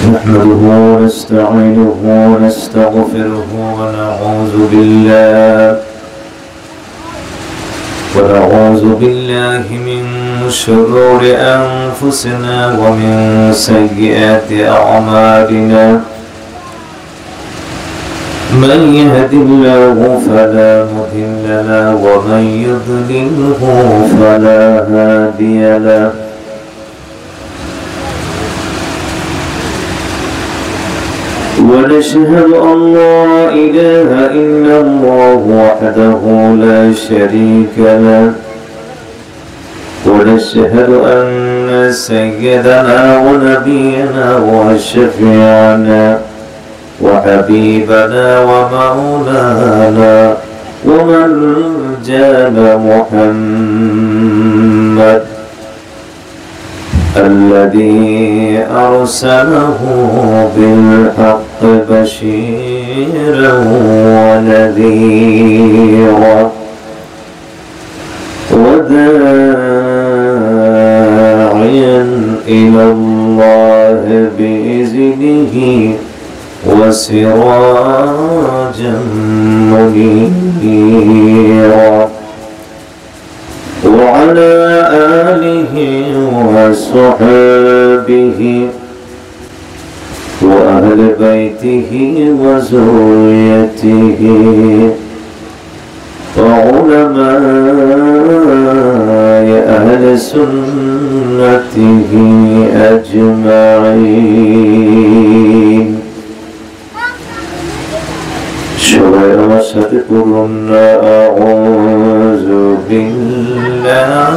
نحمده ونستعينه ونستغفره ونعوذ بالله من شرور أنفسنا ومن سيئات أعمالنا. من يهد الله فلا مضل له ومن يضلله فلا هادي له. ونشهد أن لا إله إلا الله وحده لا شريك له. ونشهد أن سيدنا ونبينا وشفيعنا وحبيبنا ومولانا ومرجانا محمد الذي أرسله بالحق بشيرا ونذيرا وداعيا إلى الله بإذنه وسراجا منيرا وعلى آله وصحبه وأهل بيته وذريته وعلماء أهل سنته أجمعين. সবাই আমার সাথে পড়ুন না আউযু বিল্লাহি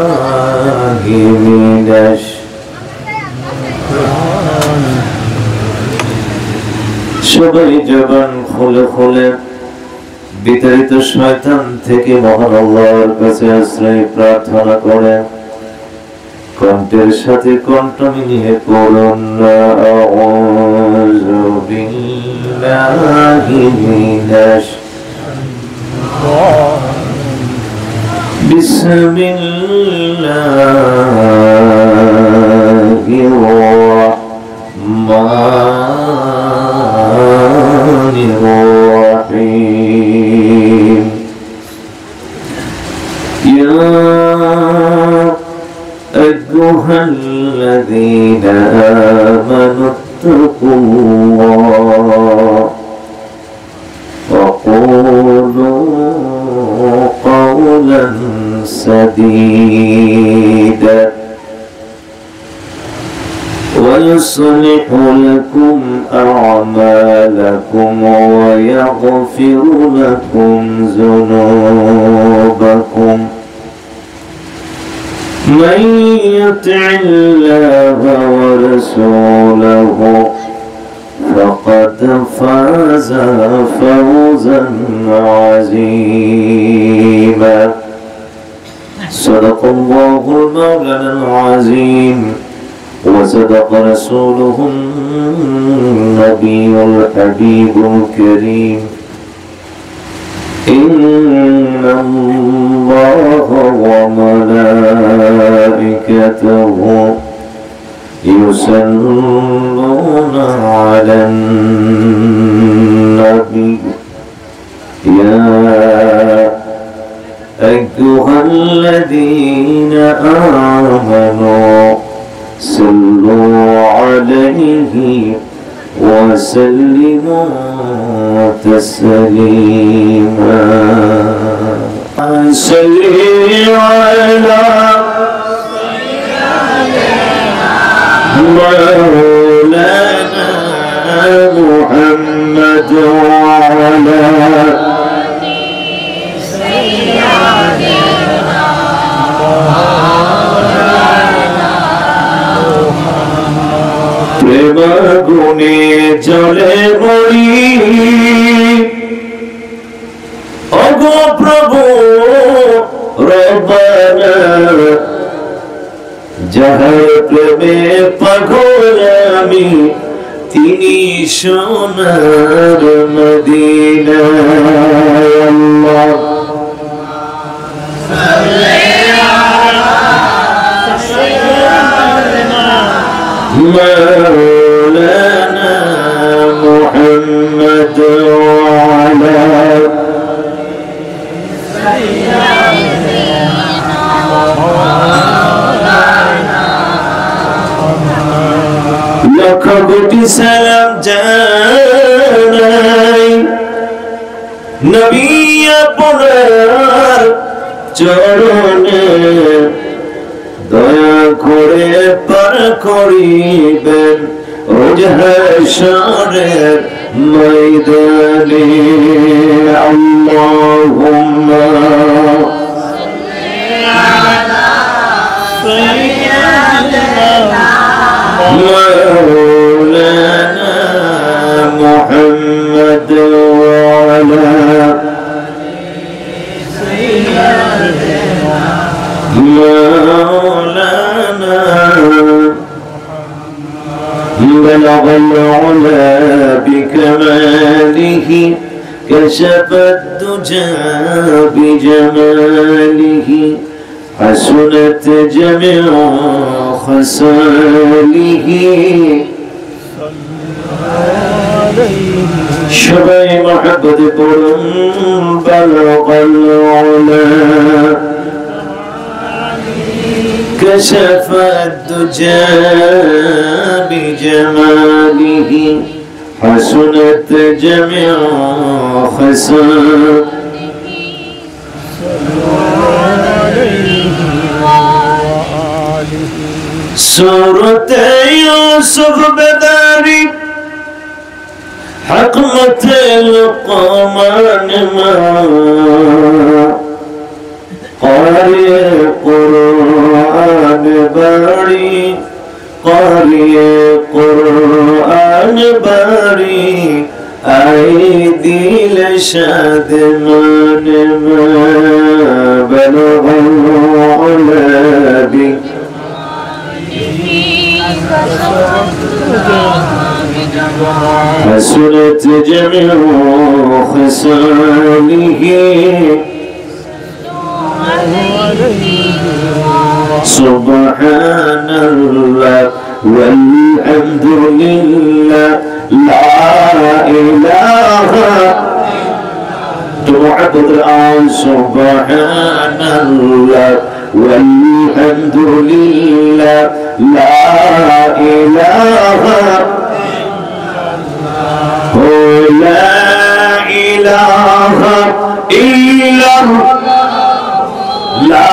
মিনাশ সবাই জবান খুলে খুলে বিতাড়িত শয়তান থেকে মহান আল্লাহর কাছে আশ্রয় প্রার্থনা করে কণ্ঠের সাথে কণ্ঠ মিলিয়ে পড়ুন না আউযু বিল্লাহি মিনাশ বিসমিল্লাহির রাহমানির রাহিম। ইয়া أيها الذين آمنوا اتقوا الله وقولوا قولا سديدا ويصلح لكم أعمالكم ويغفر لكم ذنوبكم. من يطع الله ورسوله فقد فاز فوزا عظيما. صدق الله المولى العظيم وصدق رسوله النبي الحبيب الكريم. إن الله وملائكته يصلون على النبي يا أيها الذين آمنوا صلوا عليه وسلموا تسليما. صل على مولانا محمد وعلى প্রেম গুণে জলে মরি ওগো প্রভু রব্বানা যাহার প্রেমে পাগল আমি তিনি সোনার মদিনা। আল্লাহ مولانا লক্ষ কোটি সালাম জানাই নবী আপনার চরণে দয়া করে পার করিবেন হাশরের ময়দানে আল্লাহুম্মা مولانا محمد وعلى مولانا بلغ العلا بكماله كشف الدجى بجماله حسنت جميع خصاله সবাই মহব্বত করুন بلغ العلا كشف الدجى بجماله حسنت جميع خصاله सूरत यूसुफ बेदारी हकमत लुक़मान क़ारी क़ुरआन बारी क़ारी क़ुरआन बारी आई दिल शाद मान बलगल उला حسنت جميع خصاله سبحان الله والحمد لله لا إله تعبد الآن سبحان الله والحمد لله لا إله لا إله إلا لا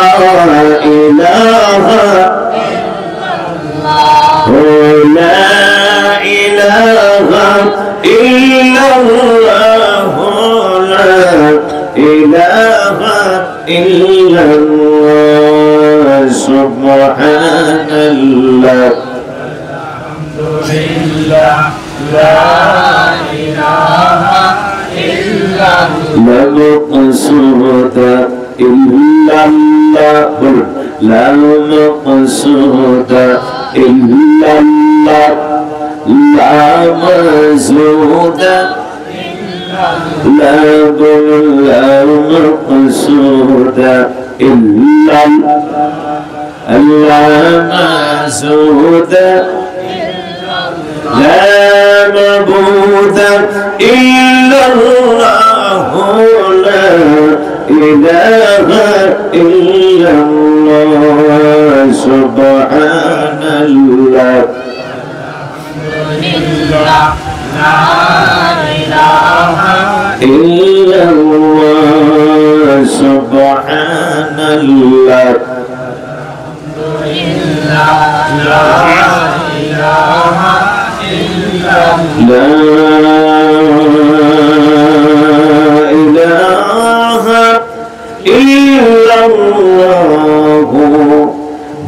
إله لا إله إلا الله لا إله إلا الله سبحان الله الحمد لله لا إله إلا الله لا مقصود إلا الله لا مقصود إلا الله لا مزود لا مقصود إلا الله مزود لا معبود إلا الله لا إله إلا الله سبحان الله لا إله إلا الله سبحان الله لا إله إلا الله لا إله إلا الله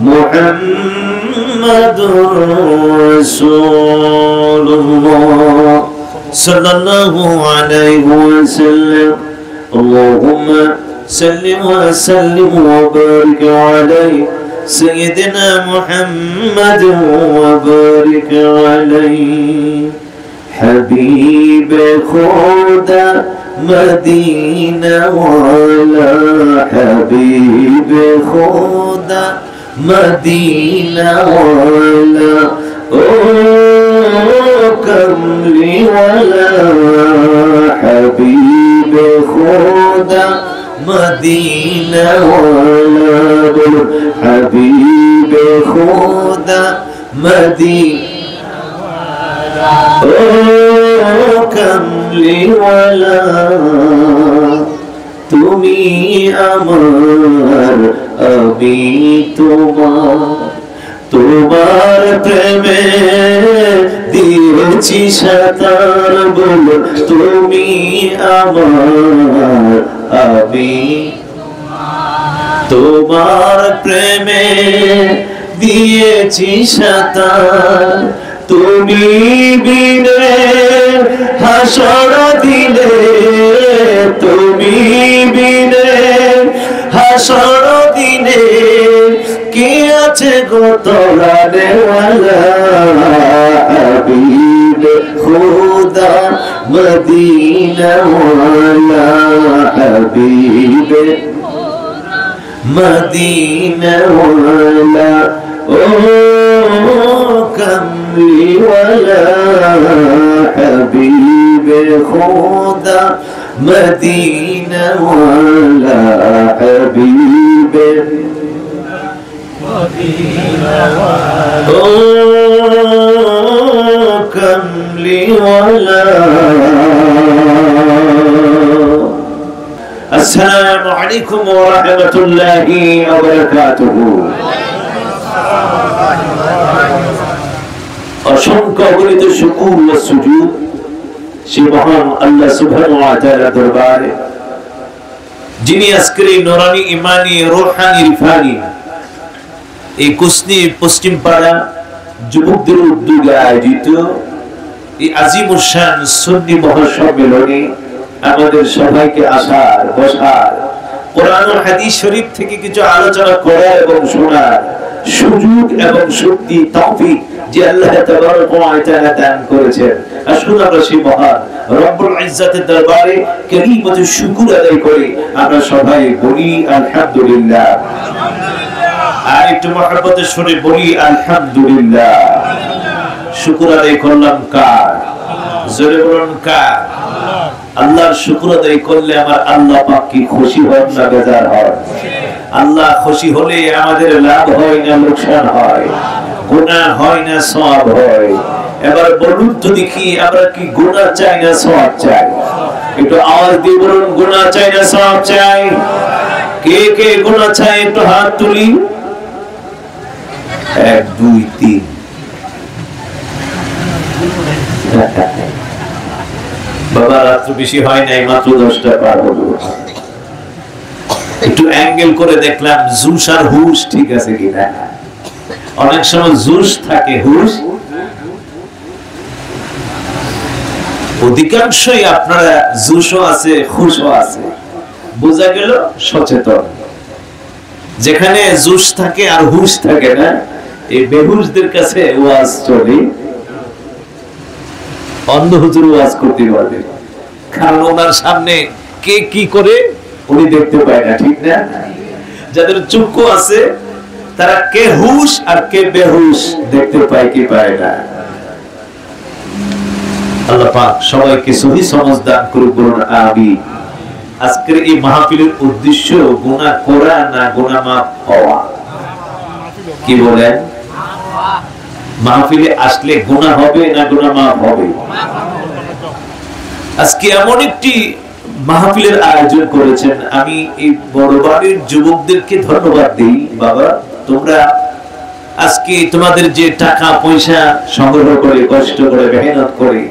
محمد رسول الله صلى الله عليه وسلم اللهم صل وسلم وبارك عليه سيدنا محمد وبارك عليه حبيب خدا مدينة ولا حبيب خدا مدينة ولا كملي ولا حبيب خدا مدينة ولا حبيب خدا مدينة ও কামলিওয়ালা তুমি আমার আমি তোমার প্রেমে দিয়েছি সাঁতার বল তুমি আমার আমি তোমার প্রেমে দিয়েছি সাঁতার তুমি বিনে হাসর দিলে তুমি বিনে হাসর দিলে কি আছে গো তোরা দেওয়ালা হাবিব খুদা মদিনা ওয়ালা হাবিব মদিনা ওয়ালা ও কমলি ওয়ালা হাবিব খুদা মদিনা ওয়ালা হাবিব ও কমলি ওয়ালা। আসসালামু আলাইকুম ওয়া রাহমাতুল্লাহি ওয়া বারাকাতুহু। অসংখ্য অগণিত শুকর ও সুজুদ সে মহান আল্লাহ সুবহানাহু ওয়া তাআলা দরবারে, যিনি আজকের এই নুরানি ইমানি রূহানি ইরফানি এই কুসনি পশ্চিম পাড়া যুবকদের উদ্যোগে আয়োজিত এই আজিমুল শান সুন্নি মহাসম্মেলনে আমাদের সবাইকে আসার বসার কোরআন ও হাদিস শরীফ থেকে কিছু আলোচনা করার এবং শোনার সুযোগ এবং শক্তি তৌফিক যে আল্লাহ তাবারক ওয়া তাআলা দান করেছেন, আসুন আমরা সেই মহান রব্বুল ইজ্জতের দরবারে কালিমাতু শুকর আদায় করি। আমরা সবাই বলি আলহামদুলিল্লাহ। আর একটু মহব্বতের সুরে বলি আলহামদুলিল্লাহ। শুকর আদায় করলাম কার? জোরে বলুন কার? আল্লাহর শুকর আদায় করলে আমার আল্লাহ পাক কি খুশি হন না বেজার হন? আল্লাহ খুশি হলে আমাদের লাভ হয় না লোকসান হয়, গুনাহ হয় না সওয়াব হয়? এবার বলুন তো দেখি, আমরা কি গুনাহ চাই না সওয়াব চাই? একটু আওয়াজ দিয়ে বলুন, গুনাহ চাই না সওয়াব চাই? কে কে গুনাহ চাই একটু হাত তুলি। 1 2 3। বাবা রাত্র বেশি হয় নাই, মাত্র 10টা পার হলো। একটু অ্যাঙ্গেল করে দেখলাম জুস আর হুশ ঠিক আছে কিনা। অনেক সময় জুস থাকে, হুশ অধিকাংশই আপনারা জুসও আছে হুশও আছে, বোঝা গেল সচেতন। যেখানে জুস থাকে আর হুশ থাকে না, এই বেহুশদের কাছে ওয়াজ চলে। অন্ধ হুজুর ওয়াজ করতে পারবে, কারণ ওনার সামনে কে কি করে উনি দেখতে পায় না, ঠিক না? যাদের চক্ষু আছে তারা কে হুশ আর কে বেহুশ দেখতে পায় কি পায় না। আল্লাহ পাক সবাইকে সহি সমঝ দান করুন, বলুন আমিন। আজকের এই মাহফিলের উদ্দেশ্য গুনাহ করা না গুনাহ মাফ হওয়া। কি বলেন? মাহফিলে আসলে গুনাহ হবে না গুনাহ মাফ হবে? আজকে এমন একটি মাহফিলের আয়োজন করেছেন, আমি এই বড় বাড়ির যুবকদেরকে ধন্যবাদ দিই। বাবা, তোমরা আজকে তোমাদের যে টাকা পয়সা সংগ্রহ করে কষ্ট করে মেহনত করে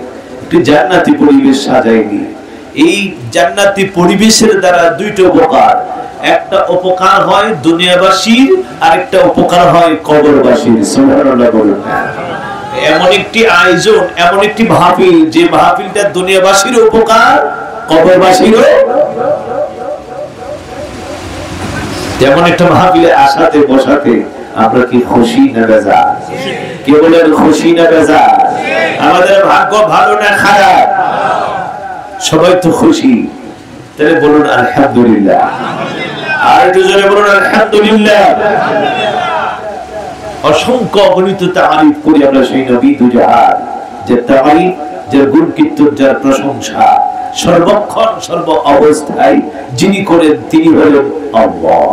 একটি জান্নাতি পরিবেশ সাজাইনি। এই জান্নাতি পরিবেশের দ্বারা দুইটা উপকার, একটা উপকার হয় দুনিয়াবাসীর আর একটা উপকার হয় কবরবাসীর। সুবহানাল্লাহ বলুন। এমন একটি আয়োজন, এমন একটি মাহফিল, যে মাহফিলটা দুনিয়াবাসীর উপকার কবরবাসীরও। যেমন একটা মাহফিলে আসাতে বসাতে আমরা কি খুশি না বেজার? কে বলেন খুশি না বেজার? আমাদের ভাগ্য ভালো না খারাপ? সবাই তো খুশি, তাহলে বলুন আলহামদুলিল্লাহ। আর একটু জোরে বলুন আলহামদুলিল্লাহ। অসংখ্য অগণিত তারিফ করি আমরা সেই নবী দুজাহান, যে তারিফ, যে গুণ কীর্তন, যার প্রশংসা সর্বক্ষণ সর্ব অবস্থায় যিনি করেন তিনি হলেন আল্লাহ।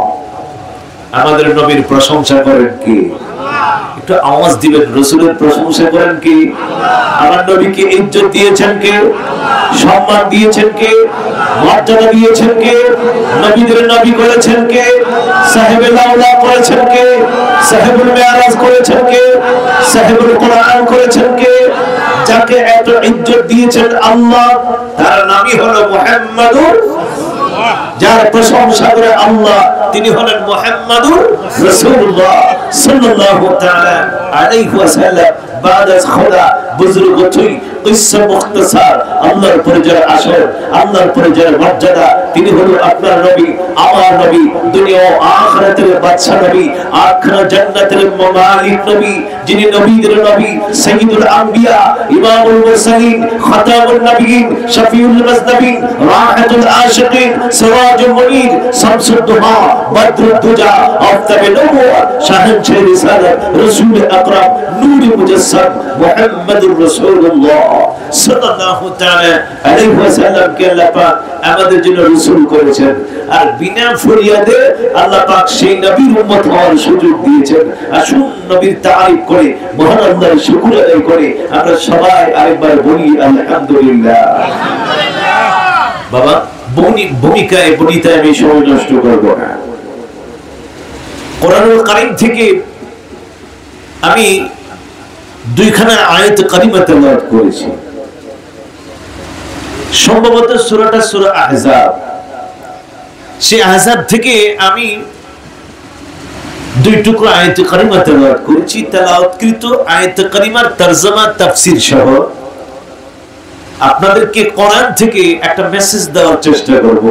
আমাদের নবীর প্রশংসা করেন কে? একটু আওয়াজ দিবেন, রাসূলের প্রশংসা করেন কি? আমার নবীকে ইজ্জত দিয়েছেন কে? সম্মান দিয়েছেন কে? মর্যাদা দিয়েছেন কে? নবীদের নবী করেছেন কে? সাহেবুল আওলা করেছেন কে? সাহেবুল মেরাজ করেছেন কে? সাহেবুল কোরআন করেছেন কে? যাকে এত ইজ্জত দিয়েছেন আল্লাহ, তার নামই হলো মুহাম্মাদুর, যার প্রশংসা করে আল্লাহ তিনি হলেন মুহাম্মাদুর রাসূলুল্লাহ সাল্লাল্লাহু তাআলা আলাইহি ওয়াসাল্লাম। বাদ খোদা বুজুর্গ তুই কিসসা মুখতাসার, আল্লাহর পরিচয় আসর, আল্লাহর পরিচয় মর্যাদা, তিনি হলো আপনার নবী, আমার নবী, দুনিয়া ও আখিরাতের বাদশা নবী, আখিরা জান্নাতের মালিক নবী, যিনি নবীদের নবী, সাইয়্যিদুল আম্বিয়া, ইমামুল মুরসালিন, খাতামুন নবিয়্যিন, শফিউল মুজনবিন, রাহাতুল আশিকিন, সিরাজুল মুনীর, শামসুদ দুহা, বদরুদ দুজা, আফতাবে নবুওয়াত, শাহেনশাহ রিসালাত, রাসূল আকরাম, নূর মুজাসসাম, মুহাম্মাদুর রাসূলুল্লাহ সাল্লাল্লাহু তাআলা আলাইহি ওয়াসাল্লাম কে আল্লাহ পাক আমাদের জন্য রাসূল করেছেন। আর বিনা ফরিয়াদে আল্লাহ পাক সেই নবীর উম্মত হওয়ার সুযোগ দিয়েছেন। আসুন নবীর তারিফ করে, মহান আল্লাহর শুকর আদায় করে আমরা সবাই আরেকবার বলি আলহামদুলিল্লাহ। বাবা ভূমিকায় বনিতায় আমি সময় নষ্ট করব না। কোরআনুল কারীম থেকে আমি দুইখানা আয়াত কারিমা তেলাওয়াত করেছি। সম্ভবত সূরাটা সূরা আহজাব, সেই আহজাব থেকে আমি দুই টুকরা আয়াত কারিমা তেলাওয়াত করেছি। তেলাওয়াতকৃত আয়াত কারিমার তরজমা তাফসীর সহ আপনাদেরকে কোরআন থেকে একটা মেসেজ দেওয়ার চেষ্টা করব।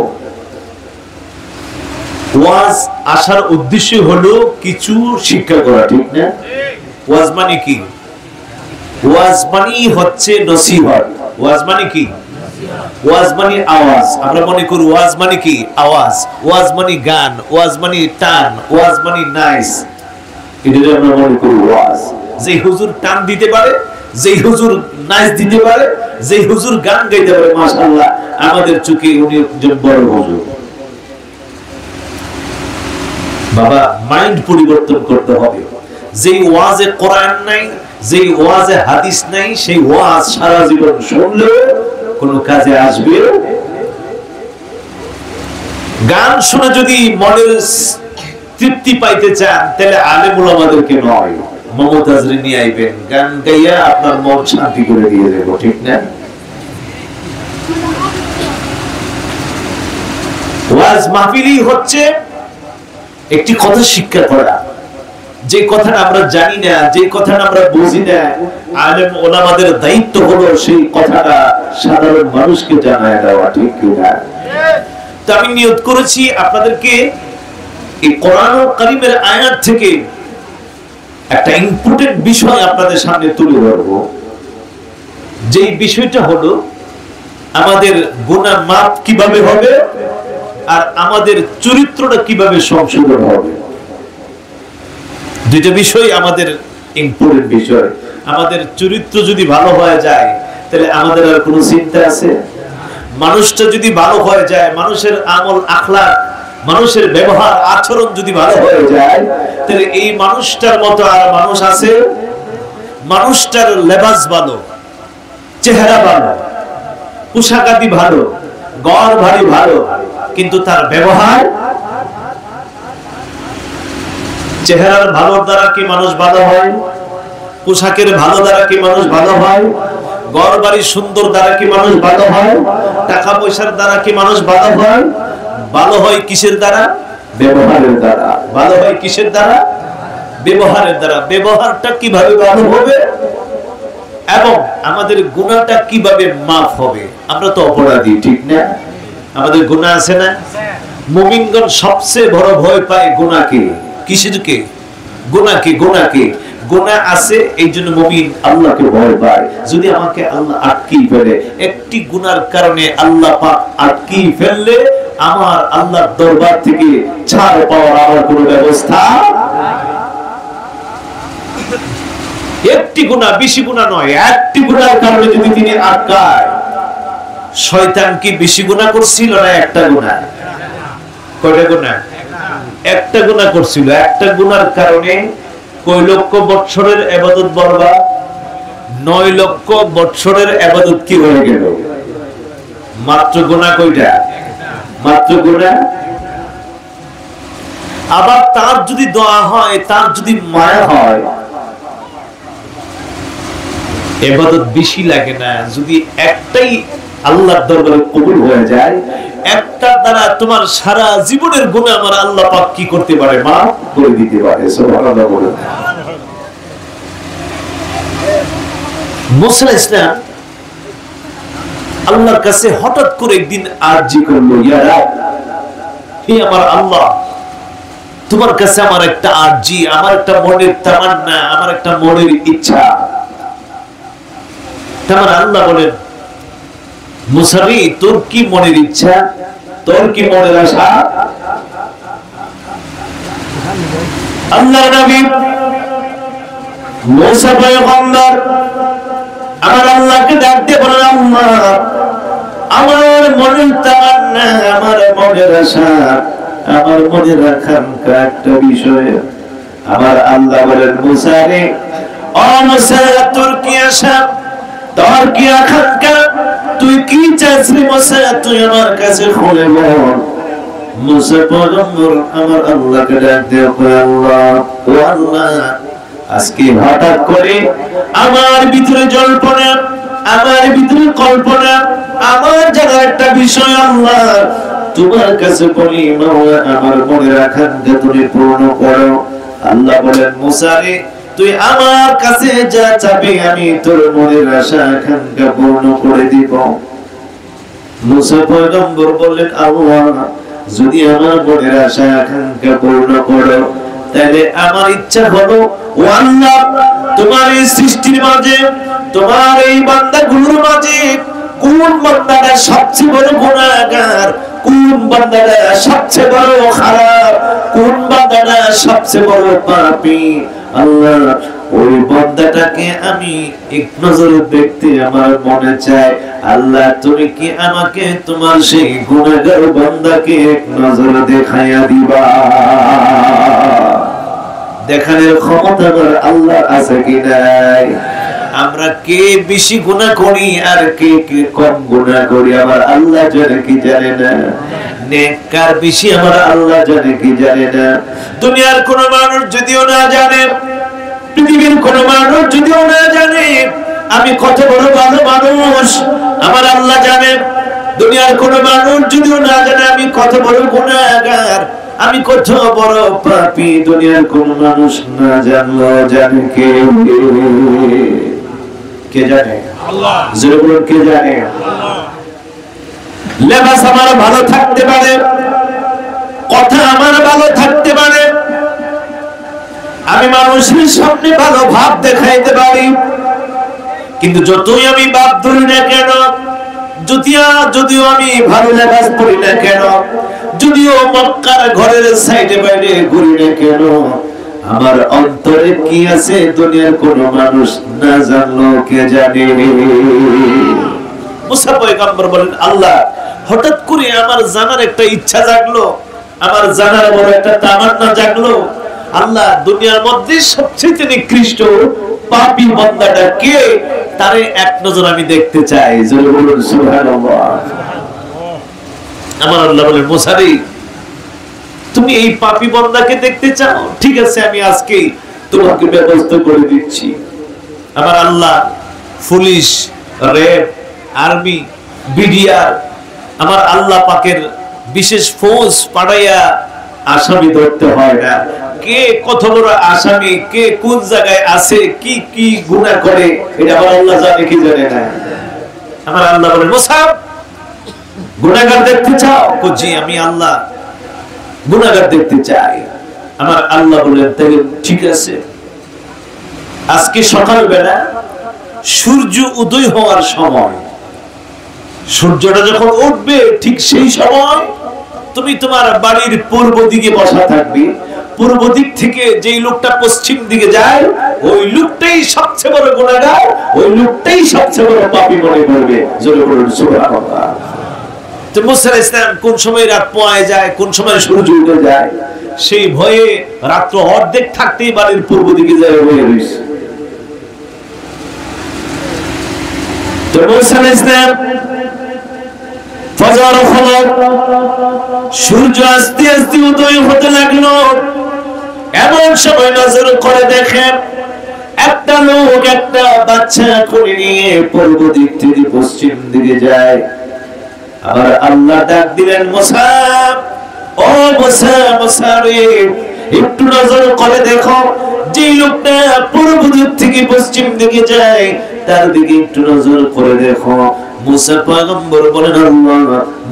ওয়াজ আসার উদ্দেশ্য হলো কিছু শিক্ষা করা, ঠিক না? ওয়াজ মানে কি? ওয়াজ মানে হচ্ছে নসিহত। ওয়াজ মানে কি? ওয়াজ মানে আওয়াজ। আমরা মনে করি ওয়াজ মানে কি? আওয়াজ। ওয়াজ মানে গান, ওয়াজ মানে টান, ওয়াজ মানে নাইস। এটা আমরা মনে করি ওয়াজ। যে হুজুর টান দিতে পারে, যে হুজুর নাইস দিতে পারে, যে হুজুর গান গাইতে পারে, মাশাআল্লাহ আমাদের চোখে উনি একজন বড় হুজুর। বাবা মাইন্ড পরিবর্তন করতে হবে। যে ওয়াজে কোরআন নাই, যে ওয়াজে হাদিস নাই, সেই ওয়াজ সারা জীবন শুনলেও কোনো কাজে আসবে। গান শুনে যদি মনের তৃপ্তি পাইতে চান, তাহলে আলেম ওলামাদেরকে নয়, মমতাজরে নিয়ে আইবেন, গান গাইয়া আপনার মন শান্তি করে দিয়ে দেব, ঠিক না? ওয়াজ মাহফিলই হচ্ছে একটি কথা শিক্ষা করা। যে কথাটা আমরা জানি না, যে কথাটা আমরা বুঝি না, আলেম ওলামাদের দায়িত্ব হলো সেই কথাটা সাধারণ মানুষকে জানায় দেওয়া, ঠিক কিনা? তো আমি নিয়ত করেছি আপনাদেরকে এই কোরআন কারীমের আয়াত থেকে একটা ইম্পর্টেন্ট বিষয় আপনাদের সামনে তুলে ধরবো। যে বিষয়টা হলো আমাদের গুনাহ মাফ কিভাবে হবে আর আমাদের চরিত্রটা কিভাবে সংশোধন হবে। দুইটা বিষয় আমাদের ইম্পর্টেন্ট বিষয়। আমাদের চরিত্র যদি ভালো হয়ে যায়, তাহলে আমাদের আর কোনো চিন্তা আছে? মানুষটা যদি ভালো হয়ে যায়, মানুষের আমল আখলাক, মানুষের ব্যবহার আচরণ যদি ভালো হয়ে যায়, তাহলে এই মানুষটার মতো আর মানুষ আছে? মানুষটার লেবাস ভালো, চেহারা ভালো, পোশাক আদি ভালো, গড় ভারী ভালো, কিন্তু তার ব্যবহার, চেহারার ভালো দ্বারা কি মানুষ ভালো হয়? পোশাকের ভালো দ্বারা কি মানুষ ভালো হয়? গড় বাড়ি সুন্দর দ্বারা কি মানুষ ভালো হয়? টাকা পয়সার দ্বারা কি মানুষ ভালো হয়? ভালো হয় কিসের দ্বারা? ব্যবহারের দ্বারা। ভালো হয় কিসের দ্বারা? ব্যবহারের দ্বারা। ব্যবহারটা কিভাবে ভালো হবে এবং আমাদের গুনাহটা কিভাবে মাফ হবে? আমরা তো অপরাধী, ঠিক না? আমাদের গুনাহ আছে না? মুমিনগণ সবচেয়ে বড় ভয় পায় গুনাহকে। কিসেরকে? গুনাহকে। গুনাহকে গুনাহ আছে, এই জন্য মুমিন আল্লাহকে ভয় পায়। যদি আমাকে আল্লাহ আটকিয়ে ফেলে, একটি গুনার কারণে আল্লাহ পাক আটকিয়ে ফেললে আমার আল্লাহর দরবার থেকে ছাড় পাওয়ার আমার কোনো ব্যবস্থা। একটি গুনাহ, বেশি গুনাহ নয়, একটি গুনার কারণে যদি তিনি আটকায়। শয়তান কি বেশি গুনাহ করছিল না একটা গুনাহ? কয়টা গুনাহ? একটা গুনাহ করছিল। একটা গুনার কারণে কয় লক্ষ বৎসরের ইবাদত বরবাদ, 9 লক্ষ বৎসরের ইবাদত কি হয়ে গেল? মাত্র গুনাহ কয়টা? মাত্র গুনাহ। আবার তার যদি দোয়া হয়, তার যদি মায়া হয়, ইবাদত বেশি লাগে না। যদি একটাই আল্লাহর দরবারে কবুল হয়ে যায়, একটা দ্বারা তোমার সারা জীবনের গুনাহ আমার আল্লাহ পাক কি করতে পারে? মাফ করে দিতে পারে। সুবহানাল্লাহ বলেন। মুসা আলাইহিস সালাম আল্লাহর কাছে হঠাৎ করে একদিন আরজি করলো, ইয়া রাব, হে আমার আল্লাহ, তোমার কাছে আমার একটা আরজি, আমার একটা মনের তামান্না, আমার একটা মনের ইচ্ছা। আমার আল্লাহ বলেন, মুসা রে, তোর কি মনের ইচ্ছা, তোর কি মনের আশা? আল্লাহর নবী মুসা পয়গম্বর আমার আল্লাহকে ডাক দিয়ে বলেন, আল্লাহ, আমার মনের তামান্না, আমার মনের আশা, আমার মনের আকাঙ্ক্ষা একটা বিষয়। আমার আল্লাহ বলেন, মুসা রে, ও মুসা, তোর কি আশা, তোর কি আকাঙ্ক্ষা, তুই কি চাস রে মুসা, তুই আমার কাছে খুলে বল। মুসা পয়গম্বর আমার আল্লাহকে ডাক দিয়ে কয়, আল্লাহ, ও আল্লাহ, আজকে হঠাৎ করে আমার ভিতরে জল্পনা, আমার ভিতরে কল্পনা, আমার জানার একটা বিষয় আল্লাহ, তোমার কাছে বলি, মাওলা, আমার মনের আকাঙ্ক্ষা তুমি পূর্ণ করো। আল্লাহ বলেন, মুসা রে, তুই আমার কাছে যা চাবি, আমি তোর মনের আশা আকাঙ্ক্ষা পূর্ণ করে দিব। মুসা পয়গম্বর বললেন, আল্লাহ, যদি আমার মনের আশা আকাঙ্ক্ষা পূর্ণ করো, তাহলে আমার ইচ্ছা হলো, ও আল্লাহ, তোমার এই সৃষ্টির মাঝে, তোমার এই বান্দাগুলোর মাঝে কোন বান্দাটা সবচেয়ে বড় গুনাহগার, কোন বান্দাটা সবচেয়ে বড় খারাপ, কোন বান্দাটা সবচেয়ে বড় পাপী, আল্লাহ, ওই বান্দাটাকে আমি এক নজরে দেখতে আমার মনে চায়। আল্লাহ, তুমি কি আমাকে তোমার সেই গুনাহগার বান্দাকে এক নজরে দেখাইয়া দিবা? দেখানোর ক্ষমতা আমার আল্লাহর আছে কি নাই? আমরা কে বেশি গুনাহ করি আর কে কে কম গুনাহ করি আমার আল্লাহ জানে কি জানে না? নেককার বেশি আমার আল্লাহ জানে কি জানে না? দুনিয়ার কোন মানুষ যদিও না জানে, পৃথিবীর কোন মানুষ যদিও না জানে আমি কত বড় ভালো মানুষ, আমার আল্লাহ জানে। দুনিয়ার কোন মানুষ যদিও না জানে আমি কত বড় গুনাহগার, আমি কত বড় পাপী, দুনিয়ার কোন মানুষ না জানলো জানে কে? কে জানে? আল্লাহ। জোরে বলুন, কে জানে? আল্লাহ। লেবাস আমার ভালো থাকতে পারে, কথা আমার ভালো থাকতে পারে, আমি মানুষের সামনে ভালো ভাব দেখাইতে পারি, কিন্তু যতই আমি ভাব ধরি না কেন, যদিও আমি ভালো লেবাস পরি না কেন, যদিও মক্কার ঘরের সাইডে বাইরে ঘুরি না কেন, আমার অন্তরে কি আছে দুনিয়ার কোন মানুষ না জানলো কে জানে? মুসা পয়গম্বর বলেন, আল্লাহ, হঠাৎ করে আমার জানার একটা ইচ্ছা জাগলো, আমার জানার বড় একটা তামান্না জাগলো। আল্লাহ, দুনিয়ার মধ্যে সবচেয়ে নিকৃষ্ট পাপী বান্দাটা কে, তারে এক নজর আমি দেখতে চাই। জোরে বলুন সুবহানাল্লাহ। আমার আল্লাহ বলেন, মুসা রে, তুমি এই পাপী বান্দাকে দেখতে চাও? ঠিক আছে, আমি আজকে তোমাকে ব্যবস্থা করে দিচ্ছি। আমার আল্লাহ পুলিশ, র্যাব, আর্মি, বিডিআর, আমার আল্লাহ পাকের বিশেষ ফৌজ পাঠাইয়া আসামি ধরতে হয় না। কে কত বড় আসামি, কে কোন জায়গায় আছে, কি কি গুনাহ করে, এটা আমার আল্লাহ জানে কি জানে না? আমার আল্লাহ বলেন, মুসা, গুনাহগার দেখতে চাও? জি, আমি আল্লাহ গুনাহগার দেখতে চাই। আমার আল্লাহ বলেন, তাহলে ঠিক আছে, আজকে সকালবেলা সূর্য উদয় হওয়ার সময়, সূর্যটা যখন উঠবে ঠিক সেই সময় তুমি তোমার বাড়ির পূর্ব দিকে বসা থাকবে। পূর্ব দিক থেকে যেই লোকটা পশ্চিম দিকে যায়, ওই লোকটাই সবচেয়ে বড় গুনাহগার, ওই লোকটাই সবচেয়ে বড় পাপী মনে করবে। জোরে বলুন সুবহানাল্লাহ। তো মুসা আলাইহিস সালাম কোন সময় রাত পোয়ায় যায়, কোন সময় সূর্য উঠে যায়, সেই ভয়ে রাত্র অর্ধেক থাকতেই বাড়ির পূর্ব দিকে যায় হয়ে রয়েছে। তো মুসা আলাইহিস সালাম ফজর হলো, সূর্য আস্তে আস্তে উদয় হতে লাগলো। এমন সময় নজর করে দেখেন একটা লোক একটা বাচ্চা কোলে নিয়ে পূর্ব দিক থেকে পশ্চিম দিকে যায়। আবার আল্লাহ ডাক দিলেন, মুসা, ও মুসা, মুসা রে, একটু নজর করে দেখো, যে লোকটা পূর্ব দিক থেকে পশ্চিম দিকে যায় তার দিকে একটু নজর করে দেখো। মুসা পয়গম্বর বলেন, আল্লাহ,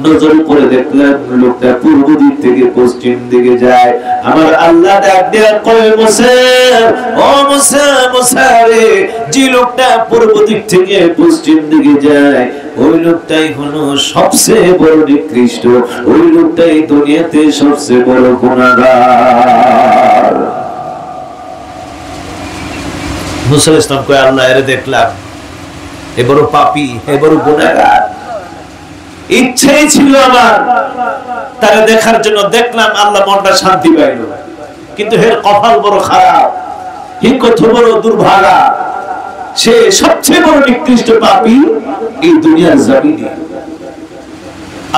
নজর করে দেখলাম লোকটা পূর্ব দিক থেকে পশ্চিম দিকে যায়। আমার আল্লাহ ডাক দিয়ে কয়, মুসা, ও মুসা, মুসা রে, যে লোকটা পূর্ব দিক থেকে পশ্চিম দিকে যায় ওই লোকটাই হলো সবচেয়ে বড় নিকৃষ্ট, ওই লোকটাই দুনিয়াতে সবচেয়ে বড় গুনাহগার। মুসা আলাইহিস সালাম কয়, আল্লাহ, এর দেখলাম এ বড় পাপী, এ বড় গুনাহগার। ইচ্ছেই ছিল আমার তাকে দেখার জন্য, দেখলাম, আল্লাহ মনটা শান্তি পাইল, কিন্তু এর কপাল বড় খারাপ, হি কত বড় দুর্ভাগা, সে সবচেয়ে বড় নিকৃষ্ট পাপী এই দুনিয়ার জমিনে।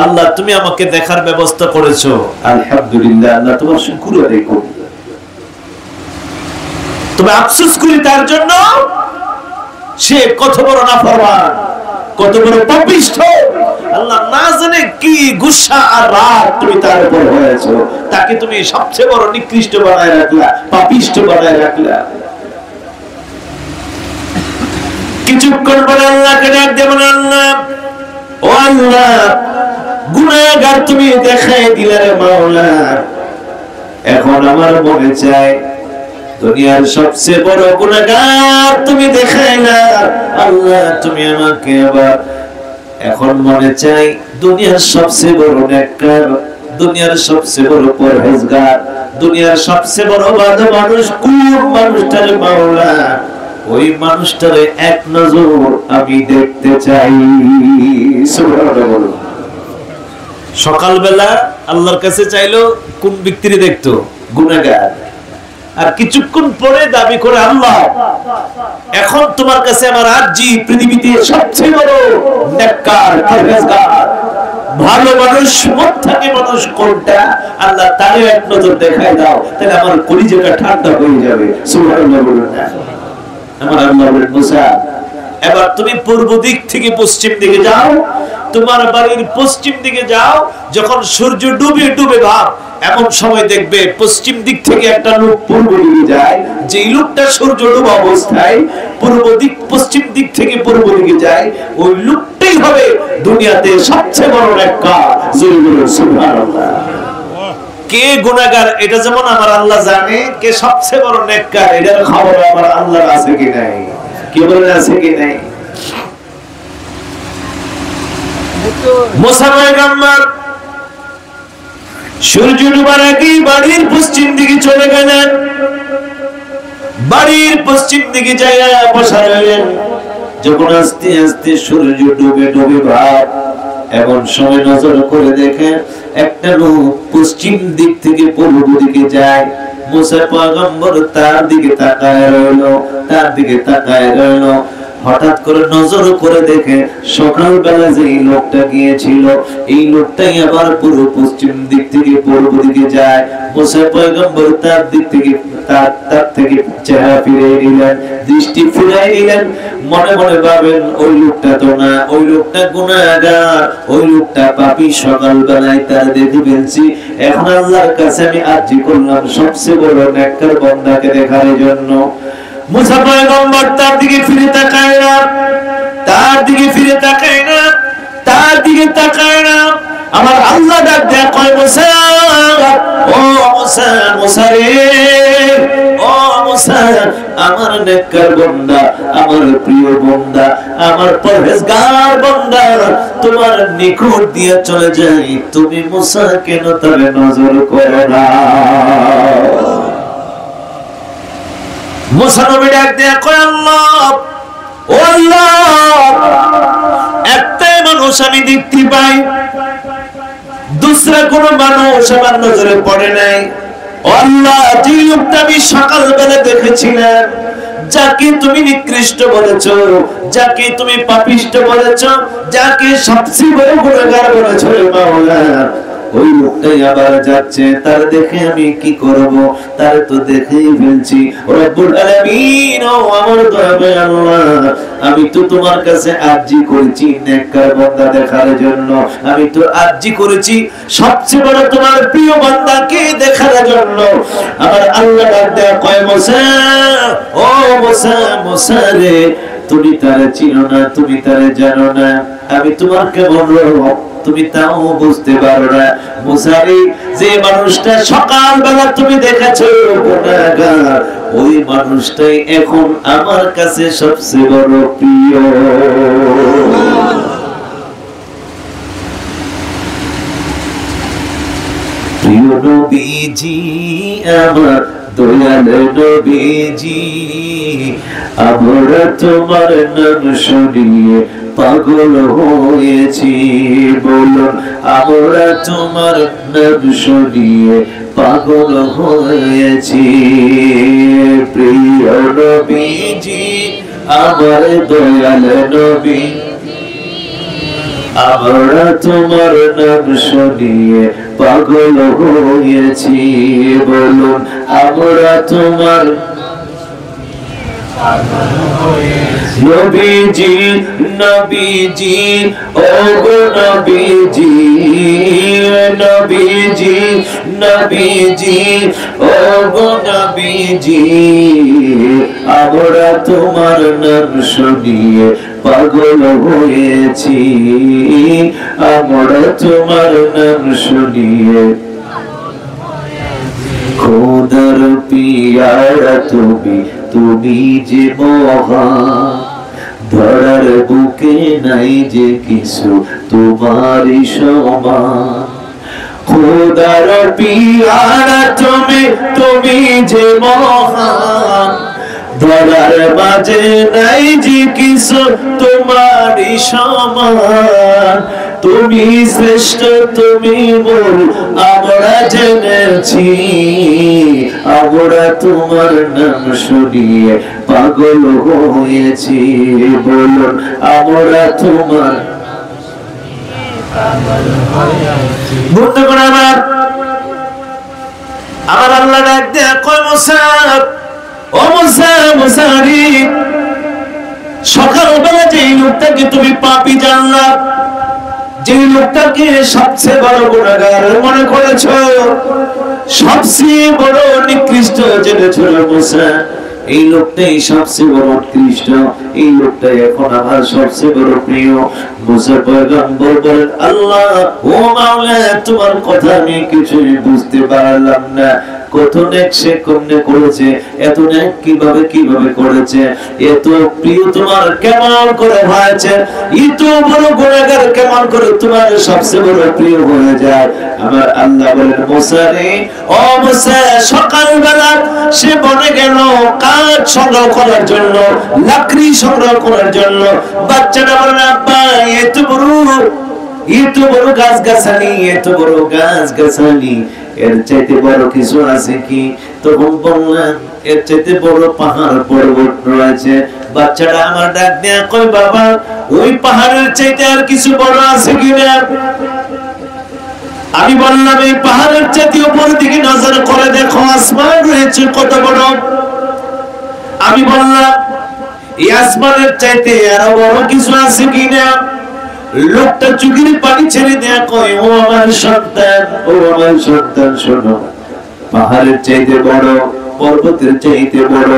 আল্লাহ, তুমি আমাকে দেখার ব্যবস্থা করেছো, আলহামদুলিল্লাহ, আল্লাহ তোমার শুকর আদায় করি। তবে আফসোস করি তার জন্য, সে কত বড় নাফরমান, কত বড় পাপিষ্ঠ। আল্লাহ না জানে কি গুসা আর রাগ তুমি তার উপর হয়েছো, তাকে তুমি সবচেয়ে বড় নিকৃষ্ট বানায় রাখলা, পাপিষ্ঠ বানায় রাখলা। কিছুক্ষণ পরে আল্লাহকে ডাক দিয়ে বলেন, আল্লাহ, ও আল্লাহ, গুনাহগার তুমি দেখাই দিলে রে মাওলা, এখন আমার মনে চায় দুনিয়ার সবচেয়ে বড় গুনাহগার তুমি দেখাইলা। আল্লাহ, তুমি আমাকে আবার এখন মনে চাই দুনিয়ার সবচেয়ে বড় নেককার, দুনিয়ার সবচেয়ে বড় পরহেজগার, দুনিয়ার সবচেয়ে বড় ভালো মানুষ কোন মানুষটার মাওলা, ওই মানুষটারে এক নজর আমি দেখতে চাই। সুবহানাল্লাহ। সকালবেলা আল্লাহর কাছে চাইলো কোন ব্যক্তিরে দেখতো? গুনাহগার। আর কিছুক্ষণ পরে দাবি করে, আল্লাহ, এখন তোমার কাছে আমার আরজি, পৃথিবীতে সবচেয়ে বড় নেককার, পরহেজগার, ভালো মানুষ, মুত্তাকি মানুষ কোনটা? আল্লাহ, তারে এক নজর দেখাই দাও, তাহলে আমার কলিজাটা ঠান্ডা হয়ে যাবে। সুবহানাল্লাহ বলুন না। আমার আল্লাহ বলেন, মুসা, এবার তুমি পূর্ব দিক থেকে পশ্চিম দিকে যাও, তোমার বাড়ির পশ্চিম দিকে যাও, যখন সূর্য ডুবে ডুবে ভাব, এমন সময় দেখবে পশ্চিম দিক থেকে একটা লোক পূর্ব দিকে যায়, যে লোকটা সূর্য ডুবা অবস্থায় পূর্ব দিক পশ্চিম দিক থেকে পূর্ব দিকে যায়, ওই লোকটাই হবে দুনিয়াতে সবচেয়ে বড় নেককার। সুবহানাল্লাহ। কে গুনাহগার এটা যেমন আমার আল্লাহ জানে, কে সবচেয়ে বড় নেককার এটার খবর আমার আল্লাহর আছে কি নাই? কি বলেন, আছে কি নাই? মুসা পয়গম্বর সূর্য ডুবার আগেই বাড়ির পশ্চিম দিকে চলে গেলেন। বাড়ির পশ্চিম দিকে যাইয়া বসা রইলেন। যখন আস্তে আস্তে সূর্য ডুবে ডুবে ভাব, এমন সময় নজর করে দেখেন একটা লোক পশ্চিম দিক থেকে পূর্ব দিকে যায়। মুসা পয়গম্বর তার দিকে তাকায় রইল, তার দিকে তাকায় রইল। হঠাৎ করে নজর করে দেখে সকালবেলা যে এই লোকটা গিয়েছিল, এই লোকটাই আবার পুরো পশ্চিম দিক থেকে পূর্ব দিকে যায়। মুসা পয়গম্বর তার দিক থেকে তার থেকে চেহারা ফিরিয়ে নিলেন, দৃষ্টি ফিরিয়ে নিলেন। মনে মনে ভাবেন, ওই লোকটা তো না, ওই লোকটা গুনাহগার, ওই লোকটা পাপী। সকালবেলায় তার দেখে ফেলছি, এখন আল্লাহর কাছে আমি আরজি করলাম সবচেয়ে বড় নেককার বান্দাকে দেখার জন্য। মুসা পয়গম্বর তার দিকে ফিরে তাকায় না, তার দিকে ফিরে তাকায় না, তার দিকে তাকায় না। আমার আল্লাহ ডাক দেয়া কয়, মুসা, ও মুসা, মুসা রে, ও মুসা, আমার নেককার বান্দা, আমার প্রিয় বান্দা, আমার পরহেজগার বান্দা, তোমার নিকট দিয়ে চলে যাই, তুমি মুসা কেন তারে নজর করো না? মুসা নবী ডাক দেয়া কয়, আল্লাহ, ও আল্লাহ, একটাই মানুষ আমি দেখতে পাই, দুসরা কোন মানুষ আমার নজরে পড়ে নাই। আল্লাহ, যে লোকটা আমি সকালবেলা দেখেছিলাম, যাকে তুমি নিকৃষ্ট বলেছো, যাকে তুমি পাপিষ্ট বলেছো, যাকে সবচেয়ে বড় গুনাহগার বলেছো মাওলা, ওই লোকটাই আবার যাচ্ছে। তার দেখে আমি কি করব? তার তো দেখেই ফেলছি। রব্বুল আলামিন, ও আমার দয়াময় আল্লাহ, আমি তো তোমার কাছে আরজি করেছি নেককার বান্দা দেখার জন্য। আমি তো আরজি করেছি সবচেয়ে বড় তোমার প্রিয় বান্দাকে দেখার জন্য। আমার আল্লাহ ডাকতে কয়, মুসা, ও মুসা, মুসা রে, তুমি তারে চিনো না, তুমি তারে জানো না, আমি তোমার কেমন রব তুমি তাও বুঝতে পারো না। মুসা রে, যে মানুষটা সকালবেলা তুমি দেখেছো গুনাহগার, ওই মানুষটাই এখন আমার কাছে সবচেয়ে বড় প্রিয়। প্রিয় নবীজি আমার, দয়াল নবীজি, আমরা তোমার নাম শুনিয়ে পাগল হয়েছি। বলুন, আমরা তোমার নাম শুনিয়ে পাগল হয়েছি। প্রিয় নবীজি আমার, দয়াল নবী, আমরা তোমার নাম শুনিয়ে পাগল হয়েছি। বলুন, আমরা তোমার নবীজি, নবীজি, ও গো নবীজি, নবীজি, নবীজি, ও গো নবীজি, আমরা তোমার নাম শুনিয়ে পাগল হয়েছি। আমরা তোমার নাম শুনিয়ে, খোদার পিয়ারা তুমি, তুমি যে মহান, ধরার বুকে নাই যে কিছু তোমারই সমান। খোদার পিয়ারা তুমি, তুমি যে মহান, ধরার মাঝে নাই যে কিছু তোমারই সমান। তুমি শ্রেষ্ঠ, তুমি মূল, আমরা জেনেছি। আমরা তোমার নাম শুনিয়ে পাগল হয়েছি। বলুন, আমরা তোমার বন্ধুগণ আমার, আমার আল্লাহ ডাক দেয়া কয়, মুসা, ও মুসা, মুসা রে, সকালবেলা যে লোকটাকে তুমি পাপী জানলা, যে লোকটাকে সবচেয়ে বড় গুনাহগার মনে করেছো, সবচেয়ে বড় নিকৃষ্ট জেনেছো মুসা, এই লোকটাই সবচেয়ে বড় উৎকৃষ্ট, এই লোকটাই এখন আমার সবচেয়ে বড় প্রিয়। মুসা পয়গম্বর বলেন, আল্লাহ, ও মাওলা, তোমার কথা আমি কিছুই বুঝতে পারলাম না। কত নেক সে কমনে করেছে, এত নেক কিভাবে কিভাবে করেছে, এত প্রিয় তোমার কেমন করে হয়েছে, এত বড় গুনাহগার কেমন করে তোমার সবচেয়ে বড় প্রিয় হয়ে যায়। আমার আল্লাহ বলেন, মুসা রে, ও মুসা, সকালবেলা সে বনে গেল কাঠ সংগ্রহ করার জন্য, লাকড়ি সংগ্রহ করার জন্য। বাচ্চাটা বলেন, আব্বা, এত বড় গাছ গাছালি, এত বড় গাছ গাছালি, এর চাইতে বড় কিছু আছে কি? তখন বললাম, এর চাইতে বড় পাহাড় পর্বত রয়েছে। বাচ্চাটা আমার ডাক দেয়া কই, বাবা, ওই পাহাড়ের চাইতে আর কিছু বড় আছে কিনা? আমি বললাম, এই পাহাড়ের চাইতে উপর দিকে নজর করে দেখো, আসমান রয়েছে কত বড়। আমি বললাম, এই আসমানের চাইতে আরো বড় কিছু আছে কিনা? লোকটা চোখের পানি ছেড়ে দেয়া কয়, ও আমার সন্তান, ও আমার সন্তান, শোনো, পাহাড়ের চাইতে বড়, পর্বতের চাইতে বড়,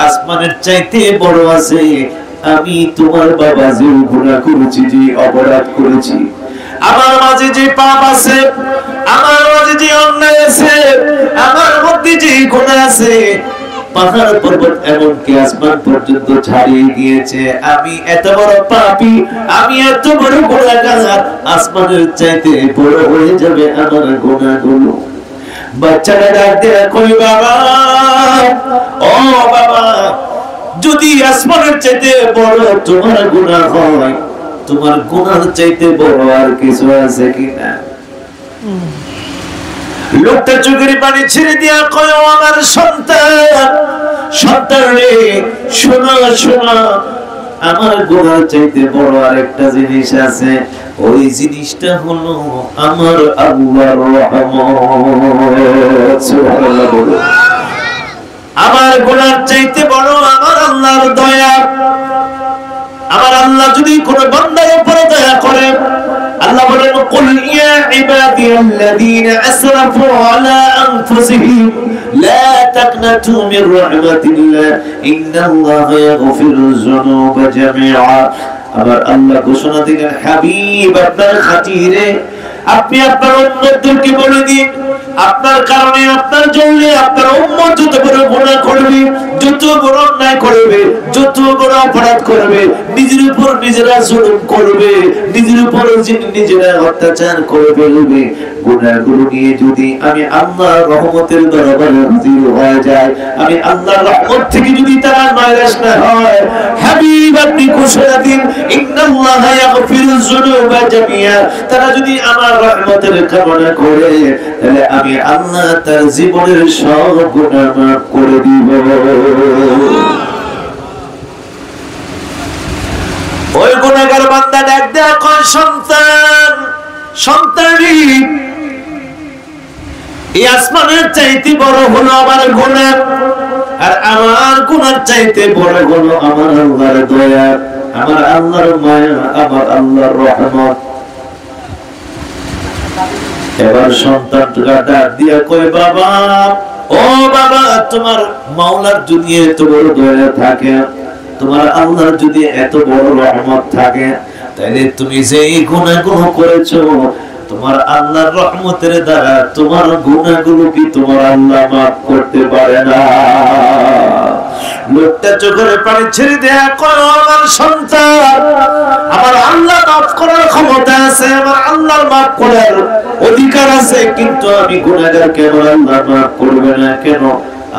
আসমানের চাইতে বড় আছে। আমি তোমার বাবা যে গুনাহ করেছি, যে অপরাধ করেছি, আমার মাঝে যে পাপ আছে, আমার মাঝে যে অন্যায় আছে, আমার মধ্যে যে গুনাহ আছে, পাহাড় পর্বত এমনকি আসমান পর্যন্ত ছাড়িয়ে গিয়েছে। আমি এত বড় পাপী, আমি এত বড় গুনাহগার, আসমানের চাইতে বড় হয়ে যাবে আমার গুনাহগুলো। বাচ্চাটা ডাক দিয়ে কই, বাবা, ও বাবা, যদি আসমানের চাইতে বড় তোমার গুনাহ হয়, তোমার গুনার চাইতে বড় আর কিছু আছে কিনা? লোকটা চোখের পানি ছেড়ে দিয়া কয়, ও আমার সন্তান, সন্তান রে, শোনো শোনো, আমার গুনার চাইতে বড় আরেকটা জিনিস আছে, ওই জিনিসটা হলো আমার আল্লাহর রহমত। সুবহানাল্লাহ বলো। আমার গুনার চাইতে বড় আমার আল্লাহর দয়া। আমার আল্লাহ যদি কোন বান্দার উপরে দয়া করে, আল্লাহ বলেন, কুল ইয়া ইবাদিয়াল্লাযীনা আসরাফু আলা আনফুসিহিম লা তাকনাতু মির রাহমাতিল্লাহ ইন্নাল্লাহা ইয়াগফিরুয যুনুবা জামিআ। আবার আল্লাহ ঘোষণা দিলেন, হাবিব আপনার খাতিরে আপনি আপনার উম্মতদেরকে বলে দিন, আপনার কারণে আপনার জন্য আপনার উম্মত যত বড় গুনাহ করবে, যত বড় অন্যায় করবে, যত বড় অপরাধ করবে, নিজের উপর নিজেরা জুলুম করবে, নিজের উপর নিজেরা অত্যাচার করে ফেলবে, গুনাহগুলো নিয়ে যদি আমি আল্লাহর রহমতের দরবারে হাজির হয়ে যায়, আমি আল্লাহর রহমত থেকে যদি তারা নারাজ না হয়, হাবিব আপনি ঘোষণা দিন, ইন্নাল্লাহা ইয়াগফিরুয যুনুবা জামিআ, তারা যদি আমার রহমতের কামনা করে, তাহলে আমি আল্লাহ তার জীবনের সব গুনাহ মাফ করে দিব। ওই গুনাহগার বান্দা ডাক দেয়া কয়, সন্তান, সন্তানি, এই আসমানের চাইতে বড় হলো আমার গুনাহ, আর আমার গুনার চাইতে বড় হলো আমার আল্লাহর দয়া, আমার আল্লাহর মায়া, আমার আল্লাহর রহমত। এবার সন্তানটা ডাক দিয়া কয়, বাবা, ও বাবা, তোমার মাওলার যদি এত বড় দয়া থাকে, তোমার আল্লাহর যদি এত বড় রহমত থাকে, তাহলে তুমি যে এই গুনাহগুলো করেছো, তোমার আল্লাহর রহমতের দ্বারা তোমার গুনাহগুলো কি তোমার আল্লাহ মাফ করতে পারে না? লোকটা চোখের পানি ছেড়ে দেয়া কয়, আমার সন্তান, আমার আল্লাহ মাফ করার ক্ষমতা আছে, আমার আল্লাহর মাফ করার অধিকার আছে, কিন্তু আমি গুনাহগার কেন আল্লাহ মাফ করবে না কেন?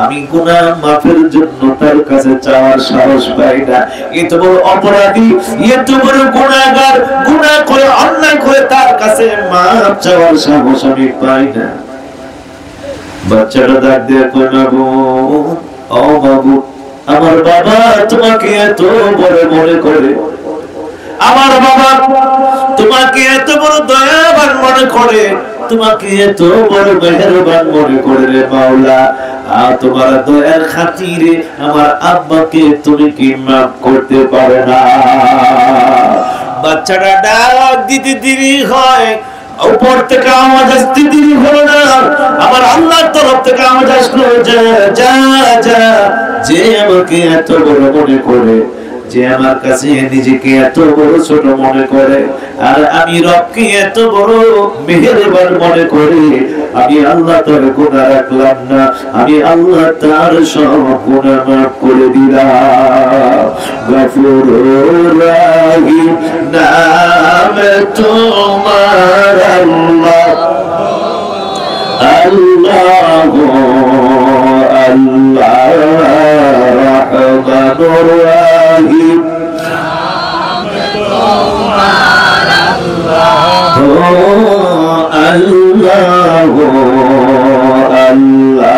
আমি গুনাহ মাফের জন্য তার কাছে চাওয়ার সাহস পাই না। এত বড় অপরাধী, এত বড় গুনাহগার, গুনাহ করে অন্যায় করে তার কাছে মাফ চাওয়ার সাহস আমি পাই না। বাচ্চাটা ডাক দিয়ে কয়, বাবু, ও বাবু, আমার বাবা তোমাকে এত বড় মনে করে, আমার বাবা তোমাকে এত বড় দয়াবান মনে করে, তোমাকে এত বড় মেহেরবান মনে করে রে মাওলা, তোমার দয়ার খাতিরে আমার আব্বাকে তুমি কি মাফ করতে পারে না? বাচ্চাটা ডাক দিতে দেরি হয়, উপর থেকে আওয়াজ আসতে দেরি হলো না, আমার আল্লাহর তরফ থেকে আওয়াজ আসলো, যা যা যা, যে আমাকে এত বড় মনে করে, যে আমার কাছে নিজেকে এত বড় ছোট মনে করে, আর আমি রবকে এত বড় মেহেরবান মনে করি, আমি আল্লাহ তার গুনাহ রাখলাম না, আমি আল্লাহ তার সব গুনাহ মাফ করে দিলাম। গফুরুর রহিম নাম তোমার আল্লাহ, আল্লাহ আল্লাহ রহমানুর রহিম, আল্লাহ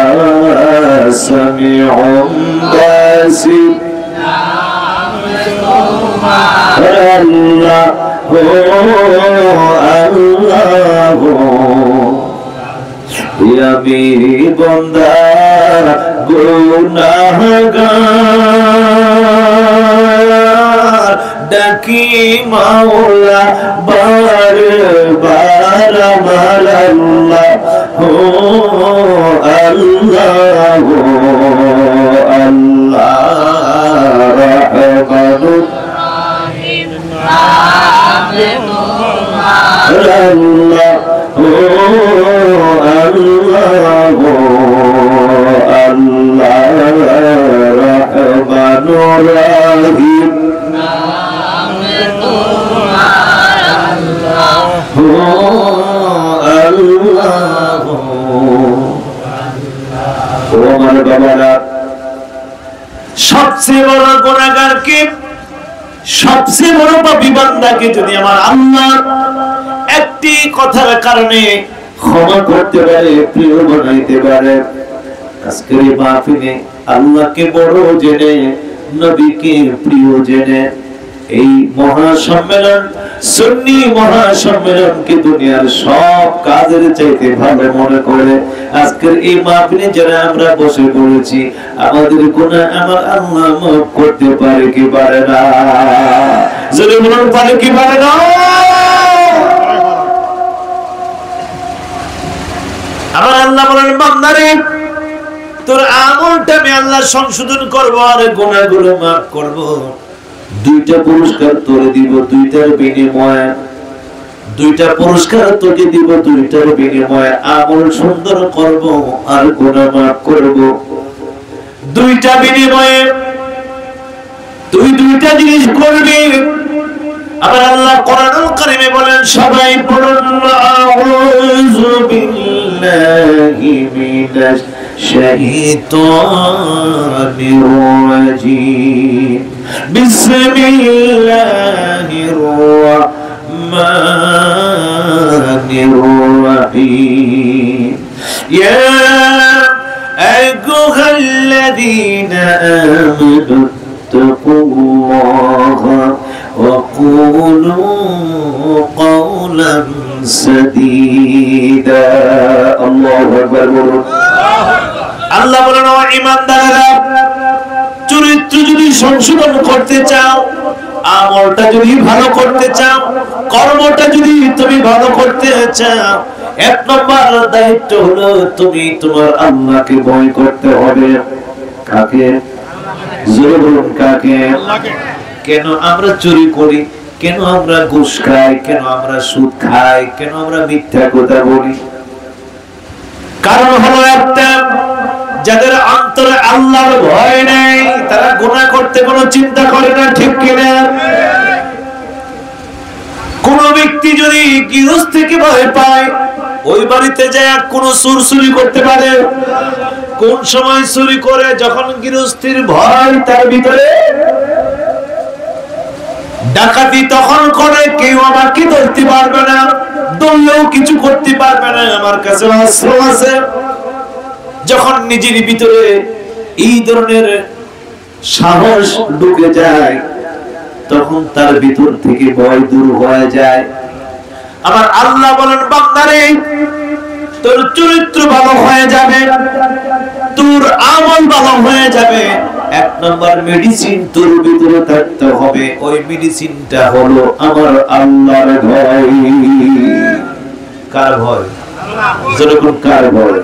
আল্লাহ সামিউম বাসির, আল্লাহ আল্লাহ আমি বান্দা গুনাহগার, ডাকি মাওলা বার বার আমার আল্লাহ, ও আল্লাহ আল্লাহ রহমানুর রহিম, আল্লাহ ও আল্লাহ আল্লাহ রহমানুর রহিম, আল্লাহ ও আমার বাবারা, সবচেয়ে বড় গুনাহগারকে, সবচেয়ে বড় পাপী বান্দাকে যদি আমার আল্লাহ একটি কথার কারণে ক্ষমা করতে পারে, প্রিয় বানাইতে পারে। আজকের এই মাহফিলে আল্লাহকে বড় জেনে, নবীকে প্রিয় জেনে এই মহাসম্মেলন, সুন্নি মহাসম্মেলনকে দুনিয়ার সব কাজের চাইতে ভালো মনে করে আজকের এই মাহফিলে যারা আমরা বসে পড়েছি, আমাদের গুনাহ আমার আল্লাহ মাফ করতে পারে কি পারে না? যদি বলুন পারে কি পারে না? আমার আল্লাহ বলেন, বান্দারে তোর আমলটা আমি আল্লাহ সংশোধন করব আর গুনাহগুলো মাফ করব। দুইটা পুরস্কার তোরে দিব, দুইটার বিনিময়ে, দুইটা পুরস্কার তোকে দিব, দুইটার বিনিময়ে আমল সুন্দর করব আর গুনাহ মাফ করব। দুইটা বিনিময়ে তুই দুইটা জিনিস করবি। আবার আল্লাহ কোরআনুল কারীমে বলেন, সবাই পড়ুন, আউযু বিল্লাহি মিনাশ শাইতানির রাজীম, বিসমিল্লাহির রাহমানির রাহিম। ইয়া আইয়ুহাল্লাযীনা আমানু তাকুল্লাহা وقولوا قولا سديدا। الله أكبر। আল্লাহ বলেন, ও ঈমানদারেরা, চরিত্র যদি সংশোধন করতে চাও, আমলটা যদি ভালো করতে চাও, কর্মটা যদি তুমি ভালো করতে চাও, এক নম্বর দায়িত্ব হলো তুমি তোমার আল্লাহকে ভয় করতে হবে। কাকে? জোরে বলুন, কাকে? আল্লাহকে। কেন আমরা চুরি করি? কেন আমরা ঘুষ খাই? কেন আমরা সুদ খাই? কেন আমরা মিথ্যা কথা বলি? কারণ হলো একটা, যাদের অন্তরে আল্লাহর ভয় নেই তারা গুনাহ করতে কোনো চিন্তা করে না, ঠিক কিনা? কোন ব্যক্তি যদি গৃহস্থকে ভয় পায়, ওই বাড়িতে যায় কোন চোর চুরি করতে পারে? কোন সময় চুরি করে? যখন গৃহস্থির ভয় তার ভিতরে। ডাকাতি তখন করে, কেউ আমাকে ধরতে পারবে না, ধরলেও কিছু করতে পারবে না, আমার কাছে অস্ত্র আছে। যখন নিজের ভিতরে এই ধরনের সাহস ঢুকে যায়, তখন তার ভিতর থেকে ভয় দূর হয়ে যায়। আমার আল্লাহ বলেন, বান্দারে তোর চরিত্র ভালো হয়ে যাবে, তোর আমল ভালো হয়ে যাবে। এক নম্বর মেডিসিন তোর ভিতরে থাকতে হবে, ওই মেডিসিনটা হলো আমার আল্লাহর ভয়। কার ভয়? যেরকম কার ভয়?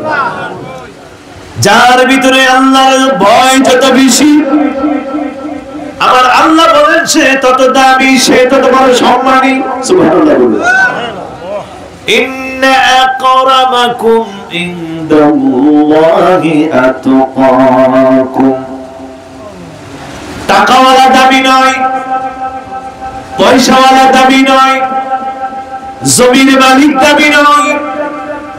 যার ভিতরে আল্লাহর ভয় যত বেশি, আমার আল্লাহ বলেন সে তত দামি, সে তত বড় সম্মানী। সুবহানাল্লাহ বলুন। ইন্না আকরামাকুম ইনদাল্লাহি আতকাকুম। টাকাওয়ালা দামি নয়, পয়সাওয়ালা দামি নয়, জমির মালিক দামি নয়,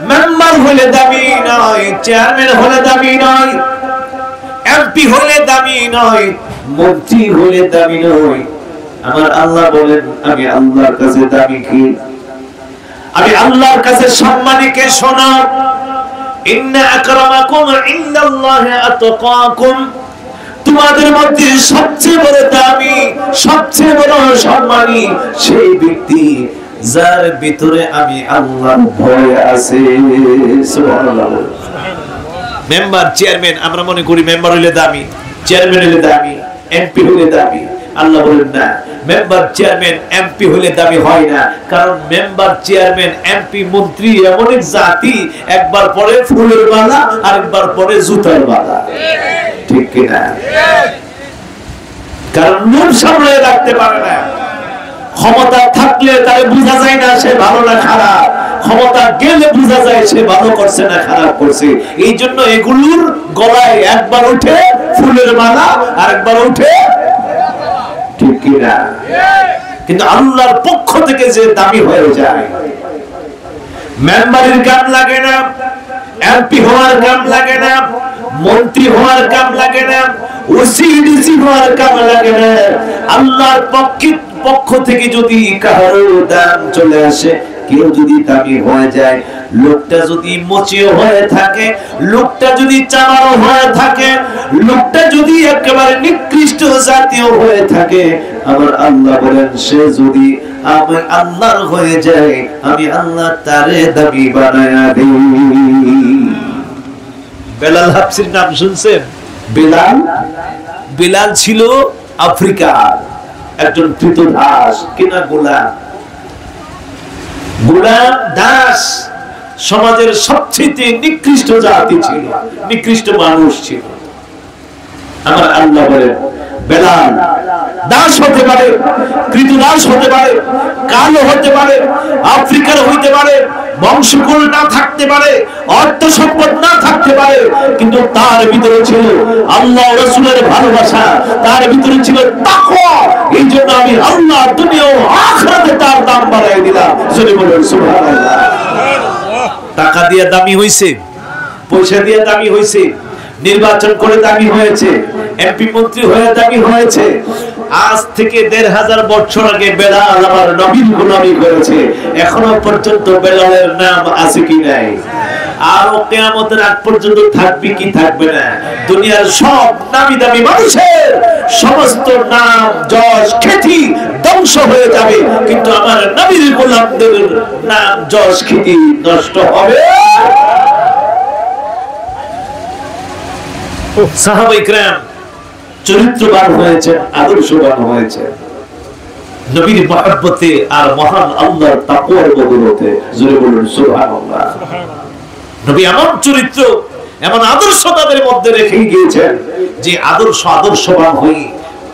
মেম্বার হলে দামি নয়, চেয়ারম্যান হলে দামি নয়, এমপি হলে দামি নয়, মন্ত্রী হলে দামি নয়। আমার আল্লাহ বলেন, আমি আল্লাহর কাছে দামি কি? আমি আল্লাহর কাছে সম্মানী কে? শোনো, ইন্না আকরামাকুম ইনদাল্লাহি আতকাকুম। তোমাদের মধ্যে সবচেয়ে বড় দামি, সবচেয়ে বড় সম্মানী সেই ব্যক্তি যার ভিতরে আমি আল্লাহর ভয় আছে। সুবহানাল্লাহ। মেম্বার, চেয়ারম্যান, আমরা মনে করি মেম্বার হইলে দামি, চেয়ারম্যান হইলে দামি, এমপি হইলে দামি। আল্লাহ বলেন না, মেম্বার চেয়ারম্যান এমপি হইলে দামি হয় না। কারণ মেম্বার চেয়ারম্যান এমপি মন্ত্রী এমন এক জাতি, একবার পরে ফুলের মালা আর একবার পরে জুতার মালা, ঠিক কিনা? কারণ মুখ সামলে রাখতে পারে না। ক্ষমতা থাকলে তারে বোঝা যায় না সে ভালো না খারাপ, ক্ষমতা গেলে বোঝা যায় সে ভালো করছে না খারাপ করছে। এই জন্য এগুলোর গলায় একবার উঠে ফুলের মালা আর একবার উঠে, ঠিক কিনা? কিন্তু আল্লাহর পক্ষ থেকে যে দামি হয়ে যায়, মেম্বারের কাম লাগে না, এমপি হওয়ার কাম লাগে না, মন্ত্রী হওয়ার কাম লাগে না, ওসিডিসি হওয়ার কাম লাগে না। আল্লাহর পক্ষ থেকে যদি কারো দাম চলে আসে, কেউ যদি দামি হয়ে যায়, লোকটা যদি মোচিও হয়ে থাকে, লোকটা যদি চামারও হয়ে থাকে, লোকটা যদি একেবারে নিকৃষ্ট জাতীয় হয়ে থাকে, আমার আল্লাহ বলেন সে যদি আমি আল্লাহর হয়ে যায়, আমি আল্লাহ তারে দাবি বানায়া দেই। বেলাল হাবশির নাম শুনছেন? বেলাল, বেলাল ছিল আফ্রিকার একজন কৃতদাস, কিনা গোলাম। গোলাম দাস সমাজের সবচেয়ে নিকৃষ্ট জাতি ছিল, নিকৃষ্ট মানুষ ছিল। আমার আল্লাহ বলেন বেলাল দাস হতে পারে, কৃতদাস হতে পারে, কালো হতে পারে, আফ্রিকার হইতে পারে, বংশকুল না থাকতে পারে, অর্থ সম্পদ না থাকতে পারে, কিন্তু তার ভিতরে ছিল আল্লাহ রাসূলের ভালোবাসা, তার ভিতরে ছিল তাকওয়া। এই জন্য আমি আল্লাহ দুনিয়া ও আখিরাতে তার দাম বাড়াই দিলাম। জোরে বলুন সুবহানাল্লাহ। টাকা দিয়ে দামি হইছে, পয়সা দিয়ে দামি হইছে, নির্বাচন করে দামি হয়েছে, এমপি মন্ত্রী হয়ে দামি হয়েছে। আজ থেকে ১৫০০ বছর আগে বেলাল আমার নবীর গোলামি করেছে, এখনো পর্যন্ত বেলালের নাম আছে কি নাই? আর কিয়ামতের আগ পর্যন্ত থাকবে কি থাকবে না? দুনিয়ার সব নামি দামি মানুষের সমস্ত নাম যশ খ্যাতি ধ্বংস হয়ে যাবে, কিন্তু আমার নবীর গোলামদের নাম যশ খ্যাতি নষ্ট হবে। সাহাবায়ে কেরাম চরিত্রবান হয়েছে, আদর্শবান হয়েছে নবীর মহব্বতে আর মহান আল্লাহর তাকওয়ার বদৌলতে। জোরে বলুন সুবহানাল্লাহ। নবী এমন চরিত্র, এমন আদর্শ তাদের মধ্যে রেখে গিয়েছেন যে আদর্শবান হয়ে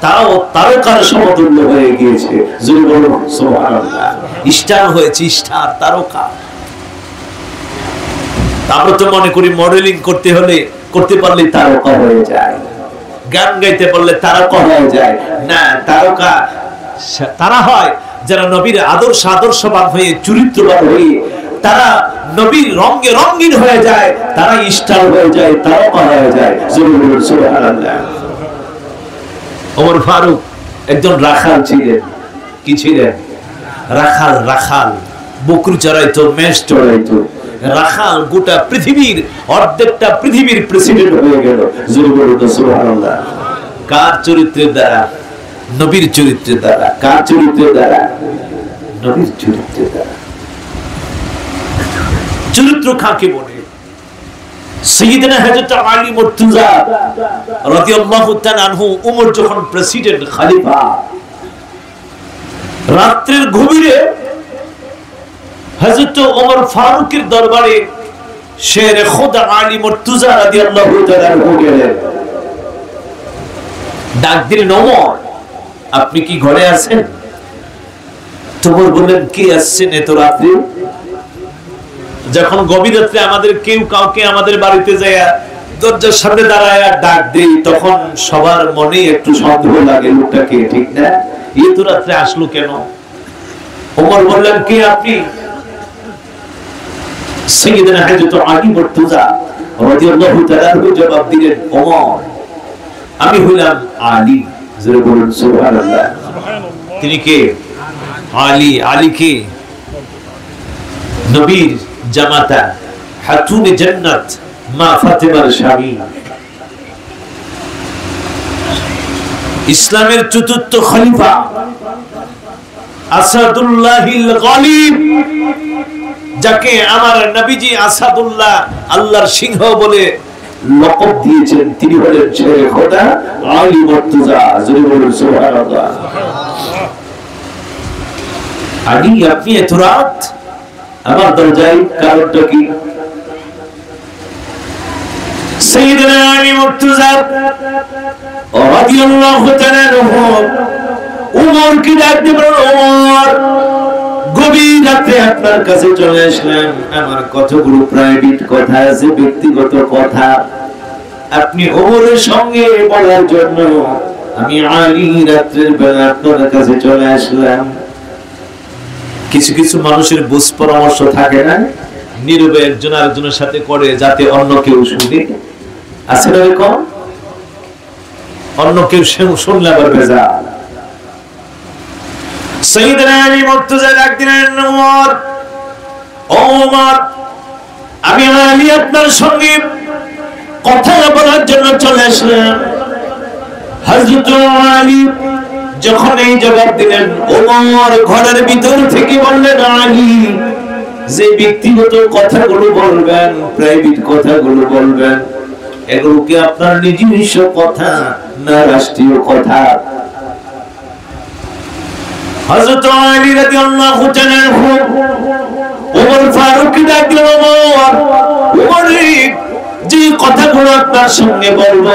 তারাও তারকার সমতুল্য হয়ে গিয়েছে। জোরে বলুন সুবহানাল্লাহ। স্টার হয়েছে, স্টার, তারকা। আমরা তো মনে করি মডেলিং করতে হলে, করতে পারলে তারকা হয়ে যায়, গান গাইতে পারলে তারকা হয়ে যায়। না, তারকা তারা হয় যারা নবীর আদর্শবান হয়ে চরিত্রবান হয়ে তারা নবীর রঙে রঙিন হয়ে যায়, তারা স্টার হয়ে যায়, তারকা হয়ে যায়। সুবহানাল্লাহ। ওমর ফারুক একজন রাখাল ছিলেন। কি ছিলেন? রাখাল। রাখাল বকরি চড়াইতো, মেষ চড়াইতো। রাখাল গোটা পৃথিবীর অর্ধেকটা পৃথিবীর প্রেসিডেন্ট হয়ে গেল। জোরে বলুন সুবহানাল্লাহ। কার চরিত্রের দ্বারা? নবীর চরিত্রের দ্বারা। কার চরিত্রের দ্বারা? নবীর চরিত্রের দ্বারা। চরিত্র কাকে বলে? সাইয়েদনা হযরত আলী মুর্তজা রাদিয়াল্লাহু তাআলা আনহু উমর যখন প্রেসিডেন্ট, খলিফা, রাত্রির গভীরে হযরত ওমর ফারুকের দরবারে শের খোদা আলী মুর্তজা রাদিয়াল্লাহু তাআলা আনহু গেলেন। ডাক দিলেন, ওমর আপনি কি ঘরে আছেন? তোমর বললেন, কে আসছেন এত রাতে? যখন গভীর রাতে আমাদের কেউ কাউকে আমাদের বাড়িতে যায় দরজার সামনে দাঁড়ায় ডাক দেই, তখন সবার মনে একটু সন্দেহ লাগে, লোকটাকে, ঠিক না? এত রাতে আসলো কেন? ওমর বললেন, কে আপনি? সাইয়েদনা হযরত আলী মুর্তজা রাদিয়াল্লাহু তাআলা আনহু জবাব দিলেন, ওমর আমি হইলাম আলী। জোরে বলুন সুবহানাল্লাহ। তিনি কে? আলী। আলী কে? নবীর জামাতা, হাতুনে জান্নাত মা ফাতেমার স্বামী, ইসলামের চতুর্থ খলিফা, আসাদুল্লাহিল গালিব, যাকে আমার নবীজি আসাদুল্লাহ, আল্লাহর সিংহ বলে লকব দিয়েছেন, তিনি হলেন শের খোদা আলী মুর্তজা। জোরে বলুন সুবহানাল্লাহ। আলী আপনি এত রাত আমার দরজায়, কারণটা কি? সাইয়েদনা আলী মুর্তজা রাদিয়াল্লাহু তাআলা আনহু ওমর কি ডাক দিলেন, ওমর গভীর রাতে আপনার কাছে চলে আসলাম, আমার কতগুলো প্রাইভেট কথা আছে, ব্যক্তিগত কথা, আপনি ওমরের সঙ্গে বলার জন্য আমি আলী রাতের বেলা আপনার কাছে চলে আসলাম। কিছু কিছু মানুষের বুঝ পরামর্শ থাকে না, নীরবে একজন আরেকজনের সাথে করে যাতে অন্য কেউ শুনে। আছে না এরকম? অন্য কেউ শুনলে আবার বেজার। সাইয়েদনা আলী মুর্তজা ডাক দিলেন, ওমর, ওমর আমি আলী আপনার সঙ্গে কথা বলার জন্য চলে আসলাম। হযরত আলী যখন এই জবাব দিলেন, ওমর ঘরের ভিতর থেকে বললেন, আলী যে ব্যক্তিগত কথাগুলো বলবেন, প্রাইভেট কথাগুলো বলবেন, এগুলো কি আপনার নিজস্ব কথা না রাষ্ট্রীয় কথা? হযরত আলী রাদিয়াল্লাহু তাআলা ওমর ফারুক ডাকলেন, ওমর যে কথাগুলো আপনার সঙ্গে বলবো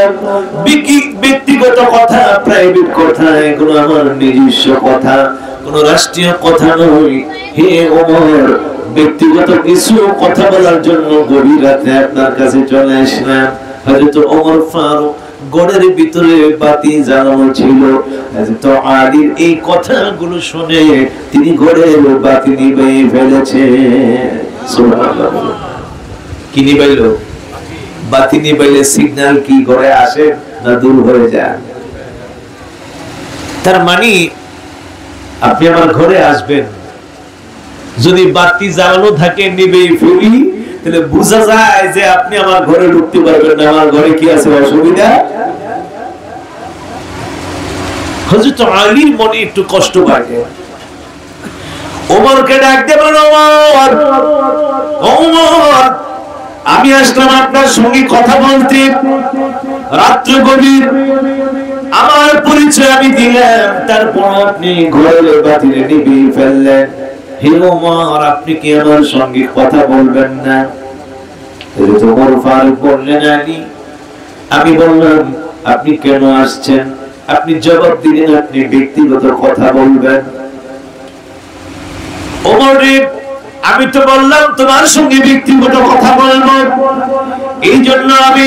ব্যক্তিগত কথা, প্রাইভেট কথা, এগুলো আমার নিজস্ব কথা, কোন রাষ্ট্রীয় কথা নয়। হে ওমর, ব্যক্তিগত কিছু কথা বলার জন্য গভীর রাতে আপনার কাছে চলে আসলাম। হযরত ওমর ফারুক গড়ের ভিতরে বাতি জ্বালানো ছিল। হযরত আলীর এই কথাগুলো শুনে তিনি গড়ের বাতি নিভিয়ে ফেলেছে। সুবহানাল্লাহ। কি নিভাইলো? বাতি নিভাইলে সিগন্যাল কি ঘরে আসে না দূর হয়ে যায়? তার মানে আপনি আমার ঘরে আসবেন, যদি বাতি জ্বালানো থাকে নিভে ফেলি, তাহলে বোঝা যায় যে আপনি আমার ঘরে ঢুকতে পারবেন না, আমার ঘরে কি আছে অসুবিধা। হযরত আলীর মনে একটু কষ্ট পায়। ওমরকে ডাক দিয়ে বলল, ওমর, আমি আসলাম আপনার সঙ্গে কথা বলতে, রাত্র গভীর, আমার পরিচয় আমি দিলাম, তারপর আপনি ঘরের বাতি নিভিয়ে ফেললেন। হে ওমর, আপনি কি আমার সঙ্গে কথা বলবেন না? ওমর ফারুক বললেন, আলী, আমি বললাম আপনি কেন আসছেন? আপনি জবাব দিলেন আপনি ব্যক্তিগত কথা বলবেন। ওমর, আমি তো বললাম তোমার সঙ্গে ব্যক্তিগত কথা বলবো, এই জন্য আমি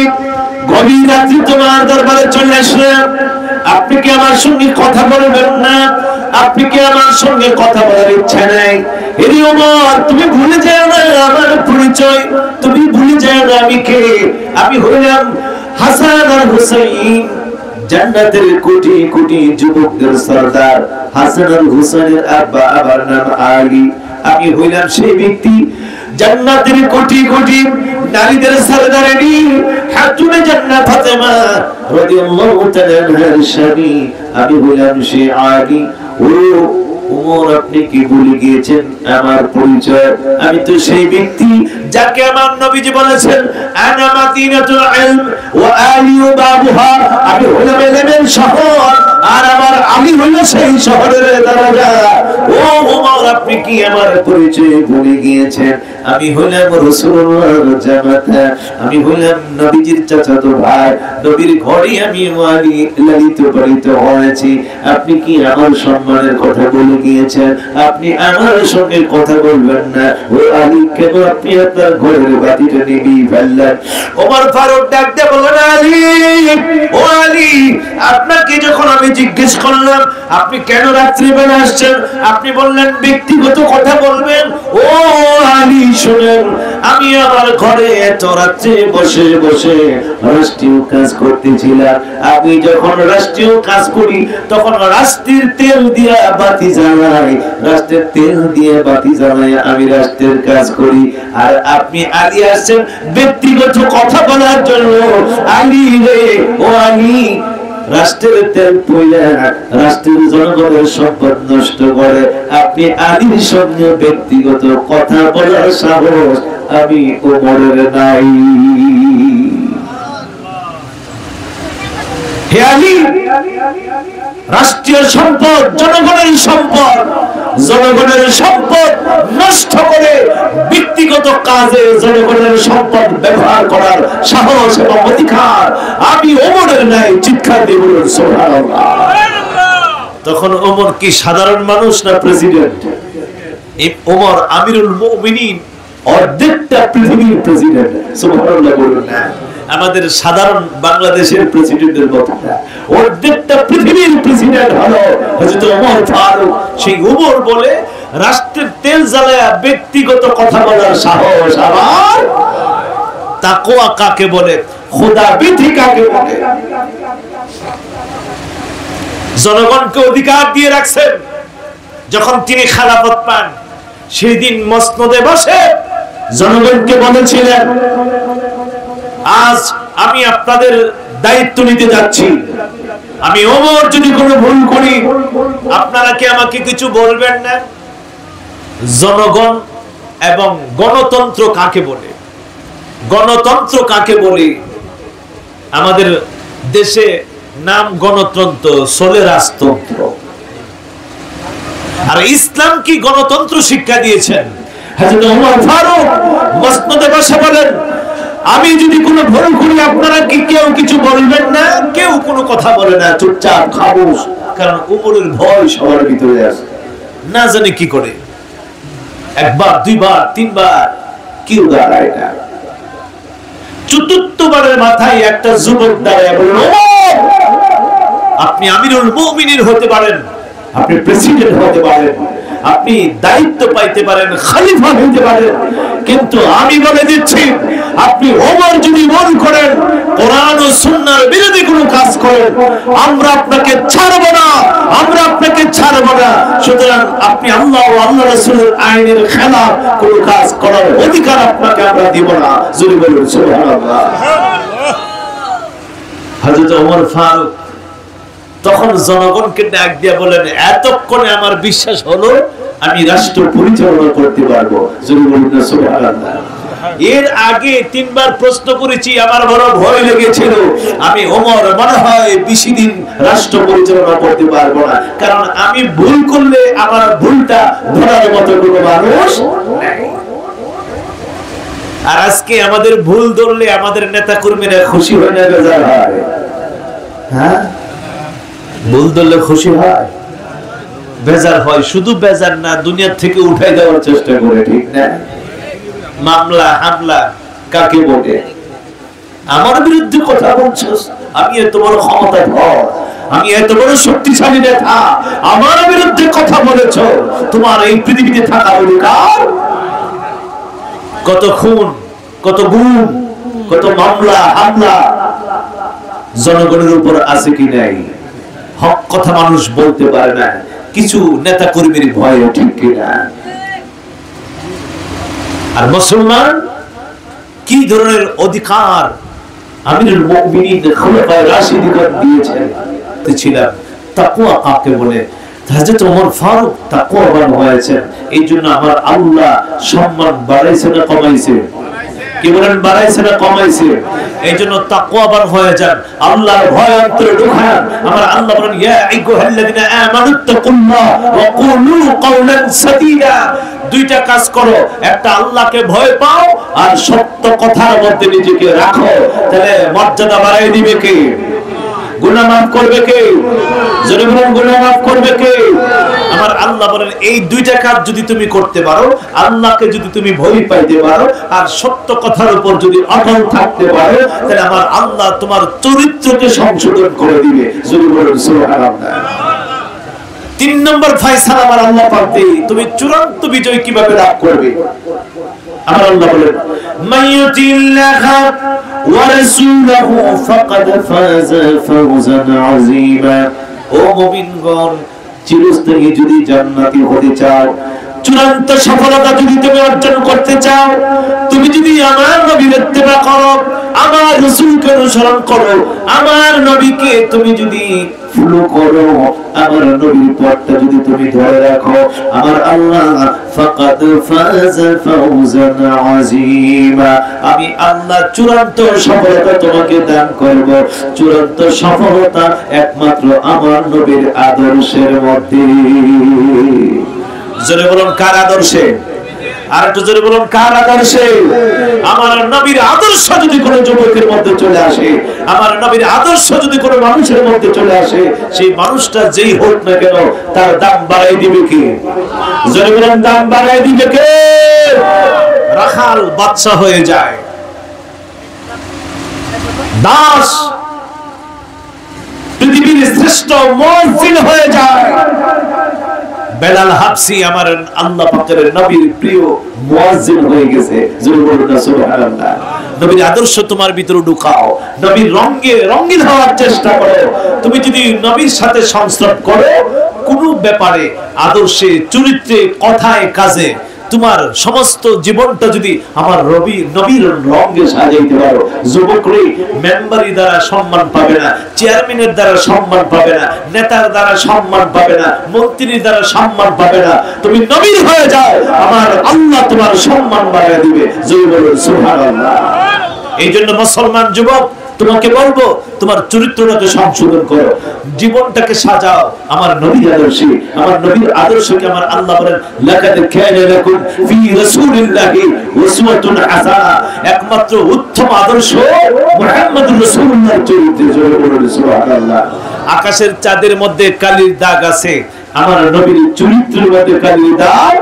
গভীর রাত্রি তোমার দরবারে চলে আসলাম। আপনি কি আমার সঙ্গে কথা বলবেন না? আপনি কি আমার সঙ্গে কথা বলার ইচ্ছা নাই? এরি ওমর, তুমি ভুলে যাও না আমার পরিচয়, তুমি ভুলে যাও না আমি কে। আমি হইলাম হাসান আর হুসাইন, জান্নাতের কোটি কোটি যুবকদের সরদার। হাসান আর হুসাইনের আব্বা, আবার নাম আলী। আমি হইলাম সেই ব্যক্তি, জান্নাতের কোটি কোটি নারীদের সরদারিনী, খাতুনে জান্নাত ফাতেমা রাদিয়াল্লাহু তাআলা আনহার স্বামী। আমি হইলাম সেই আলী। ও ওমর, আপনি কি ভুলে গিয়েছেন আমার পরিচয়? আমি তো সেই ব্যক্তি যাকে আমার নবীজি বলেছেন, আনা মাদিনাতুল ইলম ওয়া আলী বাবুহা। আমি হইলাম ইলমের শহর, আর আমার আলী হইল সেই শহরের দরজা। ও ওমর, আপনি কি আমার পরিচয় ভুলে গিয়েছেন? আমি হইলাম রাসূলুল্লাহর জামাতা, আমি হইলাম নবীজির চাচাতো ভাই, নবীর ঘরে আমি আলী লালিত পালিত হয়েছি। আপনি কি আমার সম্মানের কথা বলে গিয়েছেন? আপনি আমার সঙ্গে কথা বলবেন না? ও আলী, কেন আপনি আপনার ঘরের বাতিটা নিভিয়ে ফেললেন? ওমর ফারুক ডাক দিয়ে বললেন, আলী, ও আলী, আপনাকে যখন আমি জিজ্ঞেস করলাম আপনি কেন রাত্রিবেলা আসছেন, আপনি বললেন ব্যক্তিগত কথা বলবেন। ও আলী, শুনেন, আমি আমার ঘরে এত রাত্রে বসে বসে রাষ্ট্রীয় কাজ করতেছিলাম। আমি যখন রাষ্ট্রীয় কাজ করি তখন রাষ্ট্রের তেল দিয়ে বাতি জ্বালাই, রাষ্ট্রের তেল দিয়ে বাতি জ্বালাই আমি রাষ্ট্রের কাজ করি। আর আপনি আলী আসছেন ব্যক্তিগত কথা বলার জন্য। আলী রে, ও আলী, রাষ্ট্রের তেল পয়লা রাষ্ট্রের জনগণের সম্পদ নষ্ট করে আপনি আলীর সঙ্গে ব্যক্তিগত কথা বলার সাহস আমি ওমরের নাই। হে আলী, রাষ্ট্রীয় সম্পদ জনগণের সম্পদ, জনগণের সম্পদ নষ্ট করে ব্যক্তিগত কাজে জনগণের সম্পদ ব্যবহার করার সাহস এবং অধিকার আমি ওমরের নাই। চিৎকার দিয়ে বলুন সুবহানাল্লাহ। তখন ওমর কি সাধারণ মানুষ না প্রেসিডেন্ট? ওমর আমিরুল মুমিনিন, অর্ধেকটা পৃথিবীর প্রেসিডেন্ট। সুবহানাল্লাহ বলুন না। আমাদের সাধারণ বাংলাদেশের প্রেসিডেন্টের কথা, অর্ধেকটা পৃথিবীর প্রেসিডেন্ট হলো হযরত ওমর ফারুক। সেই ওমর বলে রাষ্ট্রের তেল জ্বালায়া ব্যক্তিগত কথা বলার সাহস আমার। তাকওয়া কাকে বলে? খোদা বিধি কাকে বলে? জনগণকে অধিকার দিয়ে রাখছেন। যখন তিনি খেলাফত পান সেই দিন মসনদে বসে জনগণকে বলেছিলেন, আজ আমি আপনাদের দায়িত্ব নিতে যাচ্ছি, আমি ওমর যদি কোনো ভুল করি আপনারা কি আমাকে কিছু বলবেন না? জনগণ এবং গণতন্ত্র কাকে বলে? গণতন্ত্র কাকে বলে? আমাদের দেশে নাম গণতন্ত্র, চলে রাজতন্ত্র। আর ইসলাম কি গণতন্ত্র শিক্ষা দিয়েছেন? হযরত ওমর ফারুক মসনদে বসে বলেন, আমি যদি কোনো ভুল করি আপনারা কি কেউ কিছু বলবেন না? কেউ কোনো কথা বলে না, চুপচাপ খামোশ। কারণ ওমরের ভয় সবার ভিতরে আছে, না জানি কি করে একবার, দুইবার, তিনবার কেউ দাঁড়ায় না। চতুর্থবারের মাথায় একটা যুবক দাঁড়ায় বলেন, আপনি আমিরুল মুমিনিন হতে পারেন, আপনি প্রেসিডেন্ট হতে পারেন, আপনি দায়িত্ব পাইতে পারেন, খলিফা হতে পারেন, কিন্তু আমি বলে দিচ্ছি আপনি ওমর যদি মন করেন কোরআন ও সুন্নাহর বিরোধী কোনো কাজ করেন, আমরা আপনাকে ছাড়ব না, আমরা আপনাকে ছাড়ব না। সুতরাং আপনি আল্লাহ ও আল্লাহর রাসূলের আইনের খেলাফ কোনো কাজ করার অধিকার আপনাকে আমরা দিব না। জোরে বলুন সুবহানাল্লাহ। হযরত ওমর ফারুক তখন জনগণকে ডাক দিয়ে বলেন, এতক্ষণে আমার বিশ্বাস হলো আমি রাষ্ট্র পরিচালনা করতে পারবো। জোরে বলুন সুবহানাল্লাহ। এর আগে তিনবার প্রশ্ন করেছি, আমার বড় ভয় লেগেছিল, আমি ওমর মনে হয় বেশি দিন রাষ্ট্র পরিচালনা করতে পারবো না, কারণ আমি ভুল করলে আমার ভুলটা ধরার মতো কোনো মানুষ নেই। আর আজকে আমাদের ভুল ধরলে আমাদের নেতা কর্মীরা খুশি হয় না, বেজার হয়? হ্যাঁ, ভুল ধরলে খুশি হয়, বেজার হয়। শুধু বেজার না, দুনিয়া থেকে উঠাই দেওয়ার চেষ্টা করে, ঠিক না? মামলা হামলা কাকে বলে? আমার বিরুদ্ধে কথা বলছস, আমি এত বড় ক্ষমতাধর, আমি এত বড় শক্তিশালী নেতা, আমার বিরুদ্ধে কথা বলেছ, তোমার এই পৃথিবীতে থাকার অধিকার? কত খুন, কত গুম, কত মামলা হামলা জনগণের উপর আছে কি নাই? হক কথা মানুষ বলতে পারে না, কিছু নেতা কর্মীর ভয়ে, ঠিক কিনা? আর মুসলমান কি ধরনের অধিকার আমিরুল মুমিনিন খলিফায়ে রাশিদগণ দিয়েছেন? ছিলেন তাকওয়া কাকে বলে? হযরত ওমর ফারুক তাকওয়াবান হয়েছেন, এইজন্য আমার আল্লাহ সম্মান বাড়াইছে না কমাইছে? কি বলেন, বাড়াইছে না কমাইছে? এইজন্য তাকওয়াবান হয়ে যান, আল্লাহর ভয় অন্তরে ঢুকান। আমার আল্লাহ বলেন, ইয়া আইয়ুহাল্লাযিনা আমানুত্তাকুল্লাহ ওয়া কুলু কাওলান সাদীদা। দুইটা কাজ করো, একটা আল্লাহকে ভয় পাও আর সত্য কথার মধ্যে নিজেকে রাখো, তাহলে মর্যাদা বাড়াই দিবে কে? গুনাহ মাফ করবে কে? জোরে বলুন, গুনাহ মাফ করবে কে? আমার আল্লাহ বলেন, এই দুইটা কাজ যদি তুমি করতে পারো, আল্লাহকে যদি তুমি ভয় পাইতে পারো আর সত্য কথার উপর যদি অটল থাকতে পারো, তাহলে আমার আল্লাহ তোমার চরিত্রকে সংশোধন করে দিবে। জোরে বলুন সুবহানাল্লাহ। 3 নম্বর ফয়সালা আমার আল্লাহ পাক দেয়, তুমি চূড়ান্ত বিজয় কিভাবে লাভ করবে? আমার আল্লাহ বলেন, মাইয়ুতিল্লাহা ওয়া রাসূলুহু ফাকাদ ফাযা ফাওজান আযীমা। ও মুমিনগণ, চিরস্থায়ী যদি জান্নাতি হতে চাও, চূড়ান্ত সফলতা যদি তুমি অর্জন করতে চাও, তুমি যদি আমার নবীর ইত্তেবা করো, আমার রাসূলকে অনুসরণ করো, আমার নবীকে তুমি যদি ফলো করো, আমার নবীর পথটা যদি তুমি ধরে রাখো, আমার আল্লাহ ফাকাদ ফাযা ফাওজান আযীমা, আমি আল্লাহ চূড়ান্ত সফলতা তোমাকে দান করব। চূড়ান্ত সফলতা একমাত্র আমার নবীর আদর্শের মধ্যে। জোরে বলুন, কার আদর্শে? আর একটু জোরে বলুন, কার আদর্শে? আমার নবীর আদর্শ যদি কোনো যুবকের মধ্যে চলে আসে, আমার নবীর আদর্শ যদি কোনো মানুষের মধ্যে চলে আসে, সেই মানুষটা যেই হোক না কেন তার দাম বাড়াই দিবে কে? জোরে বলুন, দাম বাড়াই দিবে কে? রাখাল বাদশা হয়ে যায়, দাস পৃথিবীর শ্রেষ্ঠ মুয়াজ্জিন হয়ে যায়। বেলাল হাবশী আমার আল্লাহ পাকের নবীর প্রিয় মুয়াজ্জিন হয়ে গেছে। জোরে বলুন সুবহানাল্লাহ। নবীর আদর্শ তোমার ভিতরে ঢুকাও, নবীর রঙে রঙিন হওয়ার চেষ্টা করো। তুমি যদি নবীর সাথে সংস্রব করো, কোন ব্যাপারে, আদর্শে, চরিত্রে, কথায়, কাজে তোমার সমস্ত জীবনটা যদি আমার নবীর রঙে সাজাইতে পারো, যুবকরে মেম্বারি দ্বারা সম্মান পাবে না, চেয়ারম্যানের দ্বারা সম্মান পাবে না, নেতার দ্বারা সম্মান পাবে না, মন্ত্রীর দ্বারা সম্মান পাবে না। তুমি নবীর হয়ে যাও, আমার আল্লাহ তোমার সম্মান বাড়িয়ে দিবে। জয় বলুন সুবহানাল্লাহ। এই জন্য মুসলমান যুবক, তোমাকে বলবো তোমার চরিত্রটাকে সংশোধন করো, জীবনটাকে সাজাও আমার নবীর আদর্শে। আমার নবীর আদর্শকে আমার আল্লাহ বলেন লাকাদ কানা লাকুম ফি রাসূলিল্লাহি উসওয়াতুন হাসানা, একমাত্র উত্তম আদর্শ মুহাম্মদুর রাসূলুল্লাহর চরিত্রে। জোরে বলুন সুবহানাল্লাহ। আকাশের চাঁদের মধ্যে কালির দাগ আছে, আমার নবীর চরিত্রের মধ্যে কালির দাগ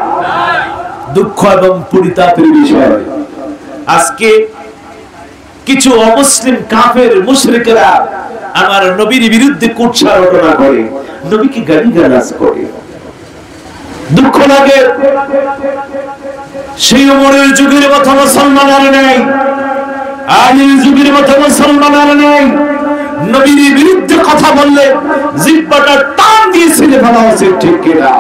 দুঃখ এবং পরিতাপের বিষয়। আজকে কিছু অমুসলিম কাফের মুশরিকরা আমার নবীর বিরুদ্ধে কুৎসা রটনা করে, নবীকে গালিগালাজ করে। দুঃখ লাগে, সেই ওমরের যুগের কথা মুসলমান আর নেই, আলীর যুগের কথা মুসলমান আর নেই। নবীর বিরুদ্ধে কথা বললে জিহ্বাটা টান দিয়ে ছিঁড়ে ফেলা উচিত, ঠিক কিনা?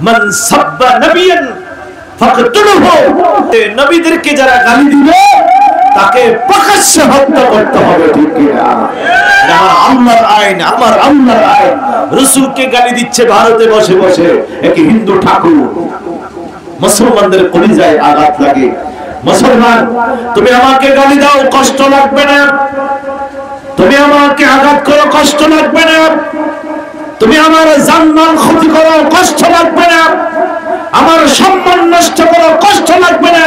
মান সাব্বা নবিয়ান ফাকতুলহু, নবীদেরকে যারা গালি দিবে তাকে প্রকাশ্যে হত্যা করতে হবে, ঠিক কিনা? আমার আল্লাহর আইন, আমার আল্লাহর আইন। রাসূলকে গালি দিচ্ছে ভারতে বসে বসে এক হিন্দু ঠাকুর, মুসলমানদের কলিজায় আঘাত লাগে। মুসলমান, তুমি আমাকে গালি দাও, কষ্ট লাগবে না। তুমি আমাকে আঘাত করো, কষ্ট লাগবে না। তুমি আমার জানমাল ক্ষতি করো, কষ্ট লাগবে না। আমার সম্মান নষ্ট করো, কষ্ট লাগবে না।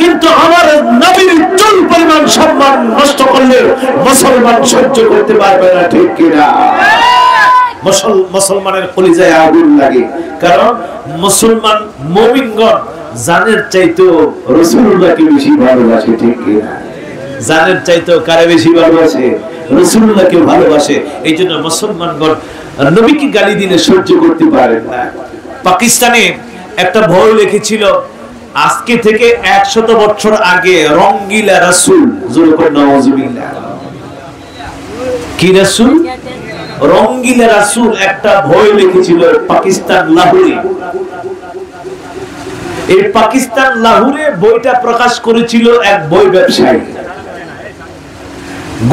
কিন্তু আমার নবীর চুল পরিমাণ সম্মান নষ্ট করলে মুসলমান সহ্য করতে পারবে না, ঠিক কিনা? মুসলমানের কলিজায় আগুন লাগে, কারণ মুসলমান মুমিনগণ জানের চাইতেও রাসূলুল্লাহকে বেশি ভালোবাসে, ঠিক কিনা? জানের চাইতেও কারে বেশি ভালোবাসে? রাসূলুল্লাহকে ভালোবাসে। এই জন্য মুসলমানগণ নবীকে গালি দিলে সহ্য করতে পারেন না। পাকিস্তানে একটা বই লিখেছিল আজকে থেকে 100 বছর আগে, রঙ্গিলা রাসূল। জোরে করে নাউজুবিল্লাহ। কি রাসূল? রঙ্গিলা রাসূল একটা বই লিখেছিল পাকিস্তান লাহোরে। এই পাকিস্তান লাহোরে বইটা প্রকাশ করেছিল এক বই ব্যবসায়ী।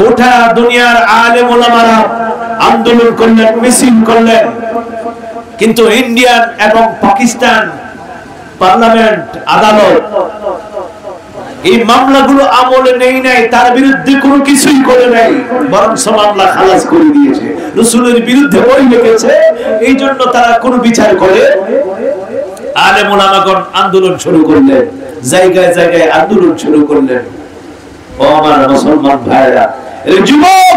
গোটা দুনিয়ার আলেম ওলামারা আন্দোলন করলেন, মিছিল করলেন, কিন্তু ইন্ডিয়ান এবং পাকিস্তান পার্লামেন্ট, আদালত এই মামলাগুলো আমলে নেই নাই, তার বিরুদ্ধে কোনো কিছুই করে নাই, বরং মামলা খালাস করে দিয়েছে। রাসূলের বিরুদ্ধে বই লিখেছে, এই জন্য তারা কোনো বিচার করে। আলেম ওলামাগণ আন্দোলন শুরু করলেন, জায়গায় জায়গায় আন্দোলন শুরু করলেন। ও আমার মুসলমান ভাইরা, এই যুবক,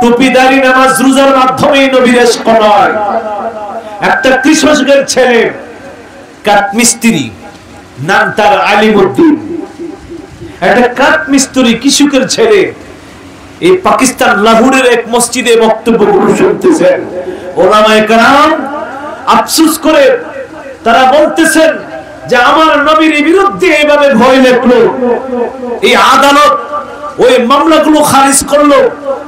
টুপিদারি নামাজ রোজার মাধ্যমে নবীর ইশক নয়। একটা কৃষকের ছেলে, কাঠমিস্ত্রি, নাম তার আলিমউদ্দিন, একটা কাঠমিস্ত্রি কৃষকের ছেলে এই পাকিস্তান লাহোরের এক মসজিদে বক্তব্যগুলো শুনতেছেন। ওলামায়ে কেরাম আফসোস করে তারা বলতেছেন যে আমার নবীর বিরুদ্ধে এইভাবে ভয় লেখলো, এই আদালত ওই মামলাগুলো খারিজ করলো,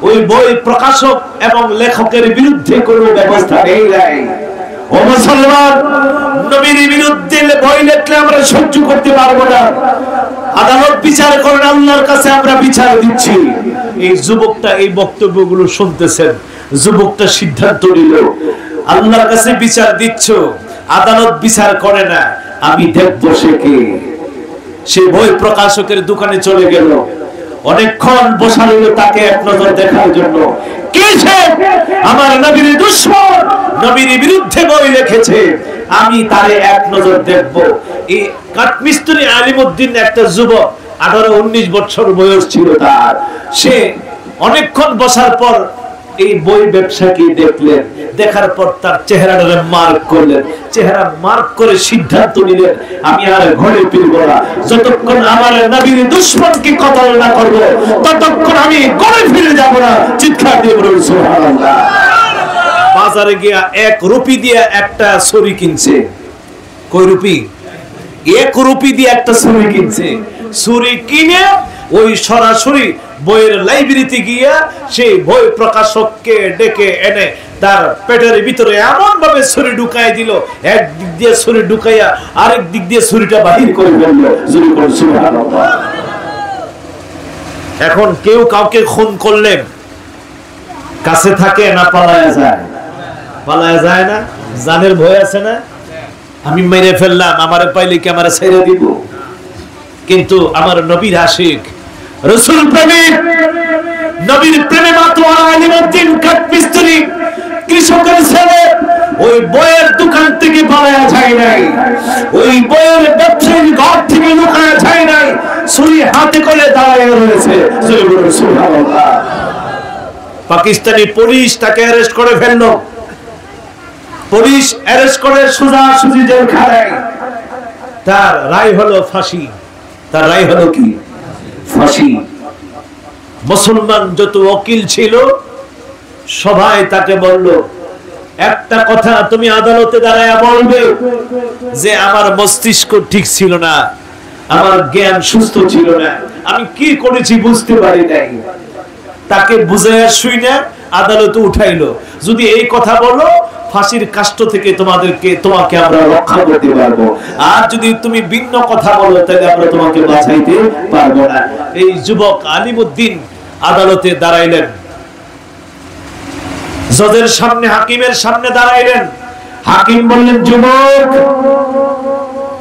ওই বই প্রকাশক এবং লেখকের বিরুদ্ধে কোনো ব্যবস্থা নেই নাই। ও মুসলমান, নবীর বিরুদ্ধে বই লিখলে আমরা সহ্য করতে পারবো না। আদালত বিচার করেন, আল্লাহর কাছে আমরা বিচার দিচ্ছি। এই যুবকটা এই বক্তব্যগুলো শুনতেছেন, যুবকটা সিদ্ধান্ত নিল আল্লাহর কাছে বিচার দিচ্ছ, আদালত বিচার করে না, আমি দেখবো সে কে। সে বই প্রকাশকের দোকানে চলে গেল, অনেকক্ষণ বসা রইল তাকে এক নজর দেখার জন্য। কে সে? আমার নবীর দুশমন, নবীর বিরুদ্ধে বই লিখেছে, আমি তারে এক নজর দেখব। এই কাঠমিস্ত্রি আলিমউদ্দিন একটা যুবক, 18-19 বছর বয়স ছিল তার। সে অনেকক্ষণ বসার পর এই বই ব্যবসাকে দেখলেন, দেখার পর তার চেহারাটারে মার্ক করলেন, চেহারা মার্ক করে সিদ্ধান্ত নিলেন আমি আর ঘরে ফিরবো না, যতক্ষণ আমার নবীর দুশমনকে কতল না করব ততক্ষণ আমি ঘরে ফিরে যাব না। চিৎকার দিয়ে বলুন সুবহানাল্লাহ। বাজারে গিয়া 1 রুপি দিয়ে একটা ছুরি কিনছে। কয় রুপি? 1 রুপি দিয়ে একটা ছুরি কিনছে। ছুরি কিনে ওই সরাসরি বইয়ের লাইব্রেরিতে গিয়া সেই বই প্রকাশককে ডেকে এনে তার পেটের ভিতরে এমন ভাবে ছুরি ঢুকাই দিল, এক দিক দিয়ে ছুরি ঢুকাইয়া আরেক দিক দিয়ে ছুরিটা বাহির করে ফেললো। সুবহানাল্লাহ। এখন কেউ কাউকে খুন করলে কাছে থাকে না পালায়া যায়? পালায়া যায় না? জানের ভয় আছে না? আমি মেরে ফেললাম, আমারে পাইলে কি আমারে ছেড়ে দিব? কিন্তু আমার নবীর আশিক, রাসূল প্রেমিক, নবীর প্রেমে মাতোয়ারা আলিমউদ্দিন কাঠমিস্ত্রি, কৃষকের ছেলে, ওই বইয়ের দোকান থেকে পালায়া যায় নাই, ওই বইয়ের ব্যবসায়ীর ঘর থেকে লুকায়া যায় নাই, ছুরি হাতে করে দাঁড়ায় রয়েছে। সুবহানাল্লাহ। পাকিস্তানি পুলিশ তাকে অ্যারেস্ট করে ফেললো। পুলিশ অ্যারেস্ট করে সোজাসুজি জেলখানায়। তার রায় হলো ফাঁসি। তার রায় হলো কি? ফাঁসি। মুসলমান যত ওকিল ছিল সবাই তাকে বলল, একটা কথা তুমি আদালতে দাঁড়ায় বলবে যে আমার মস্তিষ্ক ঠিক ছিল না, আমার জ্ঞান সুস্থ ছিল না, আমি কি করেছি বুঝতে পারি নাই। তাকে বুঝাইয়া শুইনা আদালতে উঠাইলো, যদি এই কথা বলো ফাঁসির কাষ্ট থেকে তোমাকে আমরা রক্ষা করতে পারবো, আর যদি তুমি ভিন্ন কথা বলো তাহলে আমরা তোমাকে বাঁচাইতে পারবো না। এই যুবক আলিমউদ্দিন আদালতে দাঁড়াইলেন, জজের সামনে, হাকিমের সামনে দাঁড়াইলেন। হাকিম বললেন, যুবক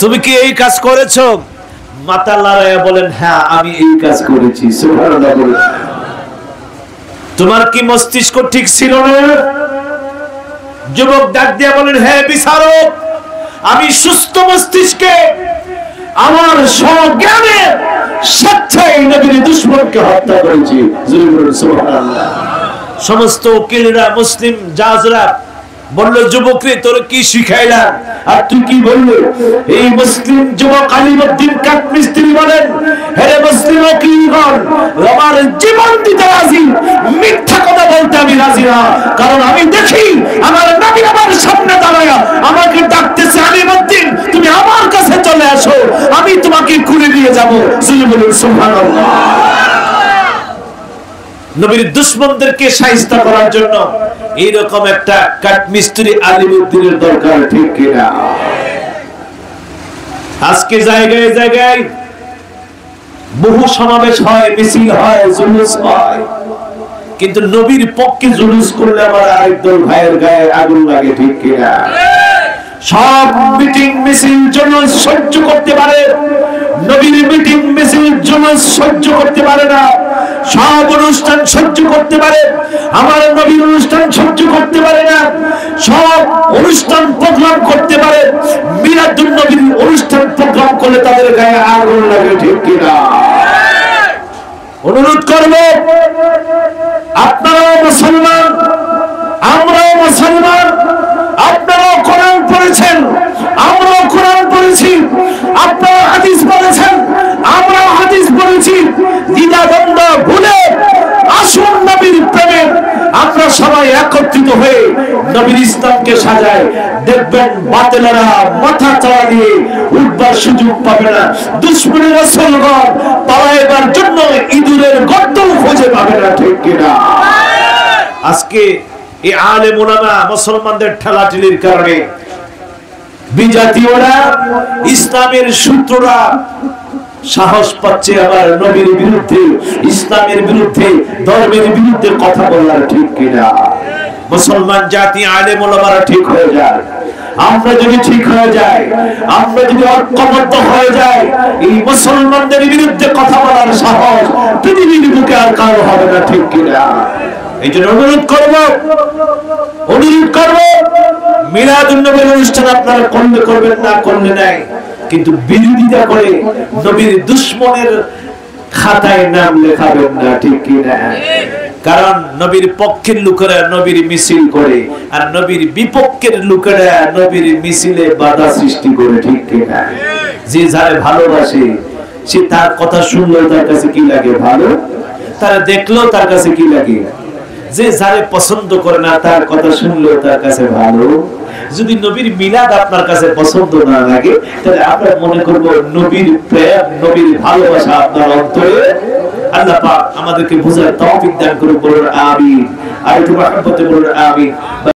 তুমি কি এই কাজ করেছো? মাথা লড়াইয়া বলেন, হ্যাঁ আমি এই কাজ করেছি। সুবহানাল্লাহ। তোমার কি মস্তিষ্ক ঠিক ছিল না? যুবক ডাক দিয়া বলেন, হ্যাঁ বিচারক, আমি সুস্থ মস্তিষ্কে আমার স্বজ্ঞানে স্বেচ্ছায় নবীর দুশমনকে হত্যা করেছি। সুবহানাল্লাহ। সমস্ত উকিলরা, মুসলিম জাজরা বলল, যুবক রে তোর কি শিখাইলা আর তুই কি বললি? এই মুসলিম যুবক আলিমউদ্দিন কাঠমিস্ত্রি বলেন, হে মুসলিম উকিলগণ, আমার জীবন দিতে রাজি, মিথ্যা কথা বলতে আমি রাজি না। কারণ আমি দেখি আমার নবী আমার সামনে দাঁড়ায়া আমাকে ডাকতেছে, আলিমউদ্দিন তুমি আমার কাছে চলে আসো, আমি তোমাকে কুলে নিয়ে যাব। সুবহানাল্লাহ। নবীর দুশমনদেরকে শায়েস্তা করার জন্য এইরকম একটা কাঠমিস্ত্রি আলিমউদ্দিনের দরকার, ঠিক কিনা? আজকে জায়গায় জায়গায় বহু সমাবেশ হয়, মিছিল হয়, জুলুস হয়, কিন্তু নবীর পক্ষে জুলুস করলে আমার আরেকদল ভাইয়ের গায়ে আগুন লাগে, ঠিক কিনা? সব মিটিং মিছিল জুলুস সহ্য করতে পারে, নবীর মিটিং মিছিল জুলুস সহ্য করতে পারে না। সব অনুষ্ঠান সহ্য করতে পারে, আমার নবীর অনুষ্ঠান সহ্য করতে পারে না। সব অনুষ্ঠান প্রোগ্রাম করতে পারে, মিলাদুন নবীর অনুষ্ঠান প্রোগ্রাম করলে তাদের গায়ে আগুন লাগে, ঠিক কিনা? অনুরোধ করব, আপনারাও মুসলমান, আমরাও মুসলমান, আপনারাও কোরআন পড়েছেন, আমরাও কোরআন পড়েছি, আপনারা হাদিস পড়েছেন, আমরাও হাদিস পড়েছি। দ্বিধাদ্বন্দ্ব ভুলে আসুন নবীর প্রেমে আমরা সবাই একত্রিত হয়ে নবীর ইসলামকে সাজাই। দেখবেন বাতিলেরা মাথা চাড়া দিয়ে উঠবার সুযোগ পাবে না, দুশমনের রাসূলগণ পালাইবার জন্য ইঁদুরের গর্ত খুঁজে পাবে না, ঠিক কিনা? আজকে এই আলেম উলামা মুসলমানদের ঠেলাঠেলির কারণে বিজাতীয়রা, ইসলামের শত্রুরা সাহস পাচ্ছে আবার নবীর বিরুদ্ধে, ইসলামের বিরুদ্ধে, ধর্মের বিরুদ্ধে কথা বলার, ঠিক কিনা? মুসলমান জাতি আলেম ওলামারা ঠিক হয়ে যায়, আমরা যদি ঠিক হয়ে যাই, আমরা যদি ঐক্যবদ্ধ হয়ে যাই, এই মুসলমানদের বিরুদ্ধে কথা বলার সাহস পৃথিবীর বুকে আর কারো হবে না, ঠিক কিনা? এই জন্য অনুরোধ করব, মিলাদুন নবীর অনুষ্ঠান আপনারা করলে করবেন, না করলে নাই, কিন্তু বিরোধিতা করে নবীর দুশমনের খাতায় নাম লেখাবেন না, ঠিক কিনা? কারণ নবীর পক্ষের লোকেরা নবীর মিছিল করে, আর নবীর বিপক্ষের লোকেরা নবীর মিছিলে বাধা সৃষ্টি করে, ঠিক কিনা? যে যারে ভালোবাসে সে তার কথা শুনলেও তার কাছে কি লাগে? ভালো। তারা দেখলেও তার কাছে কি লাগে? যে যারে পছন্দ করে না তার কথা শুনলেও তার কাছে ভালো। যদি নবীর মিলাদ আপনার কাছে পছন্দ না লাগে, তাহলে আমরা মনে করব নবীর প্রেম, নবীর ভালোবাসা আপনার অন্তরে। আল্লাহ পাক আমাদেরকে বুঝার তৌফিক দান করুন, বলুন আমিন। আর একটু মহব্বতে বলুন আমিন।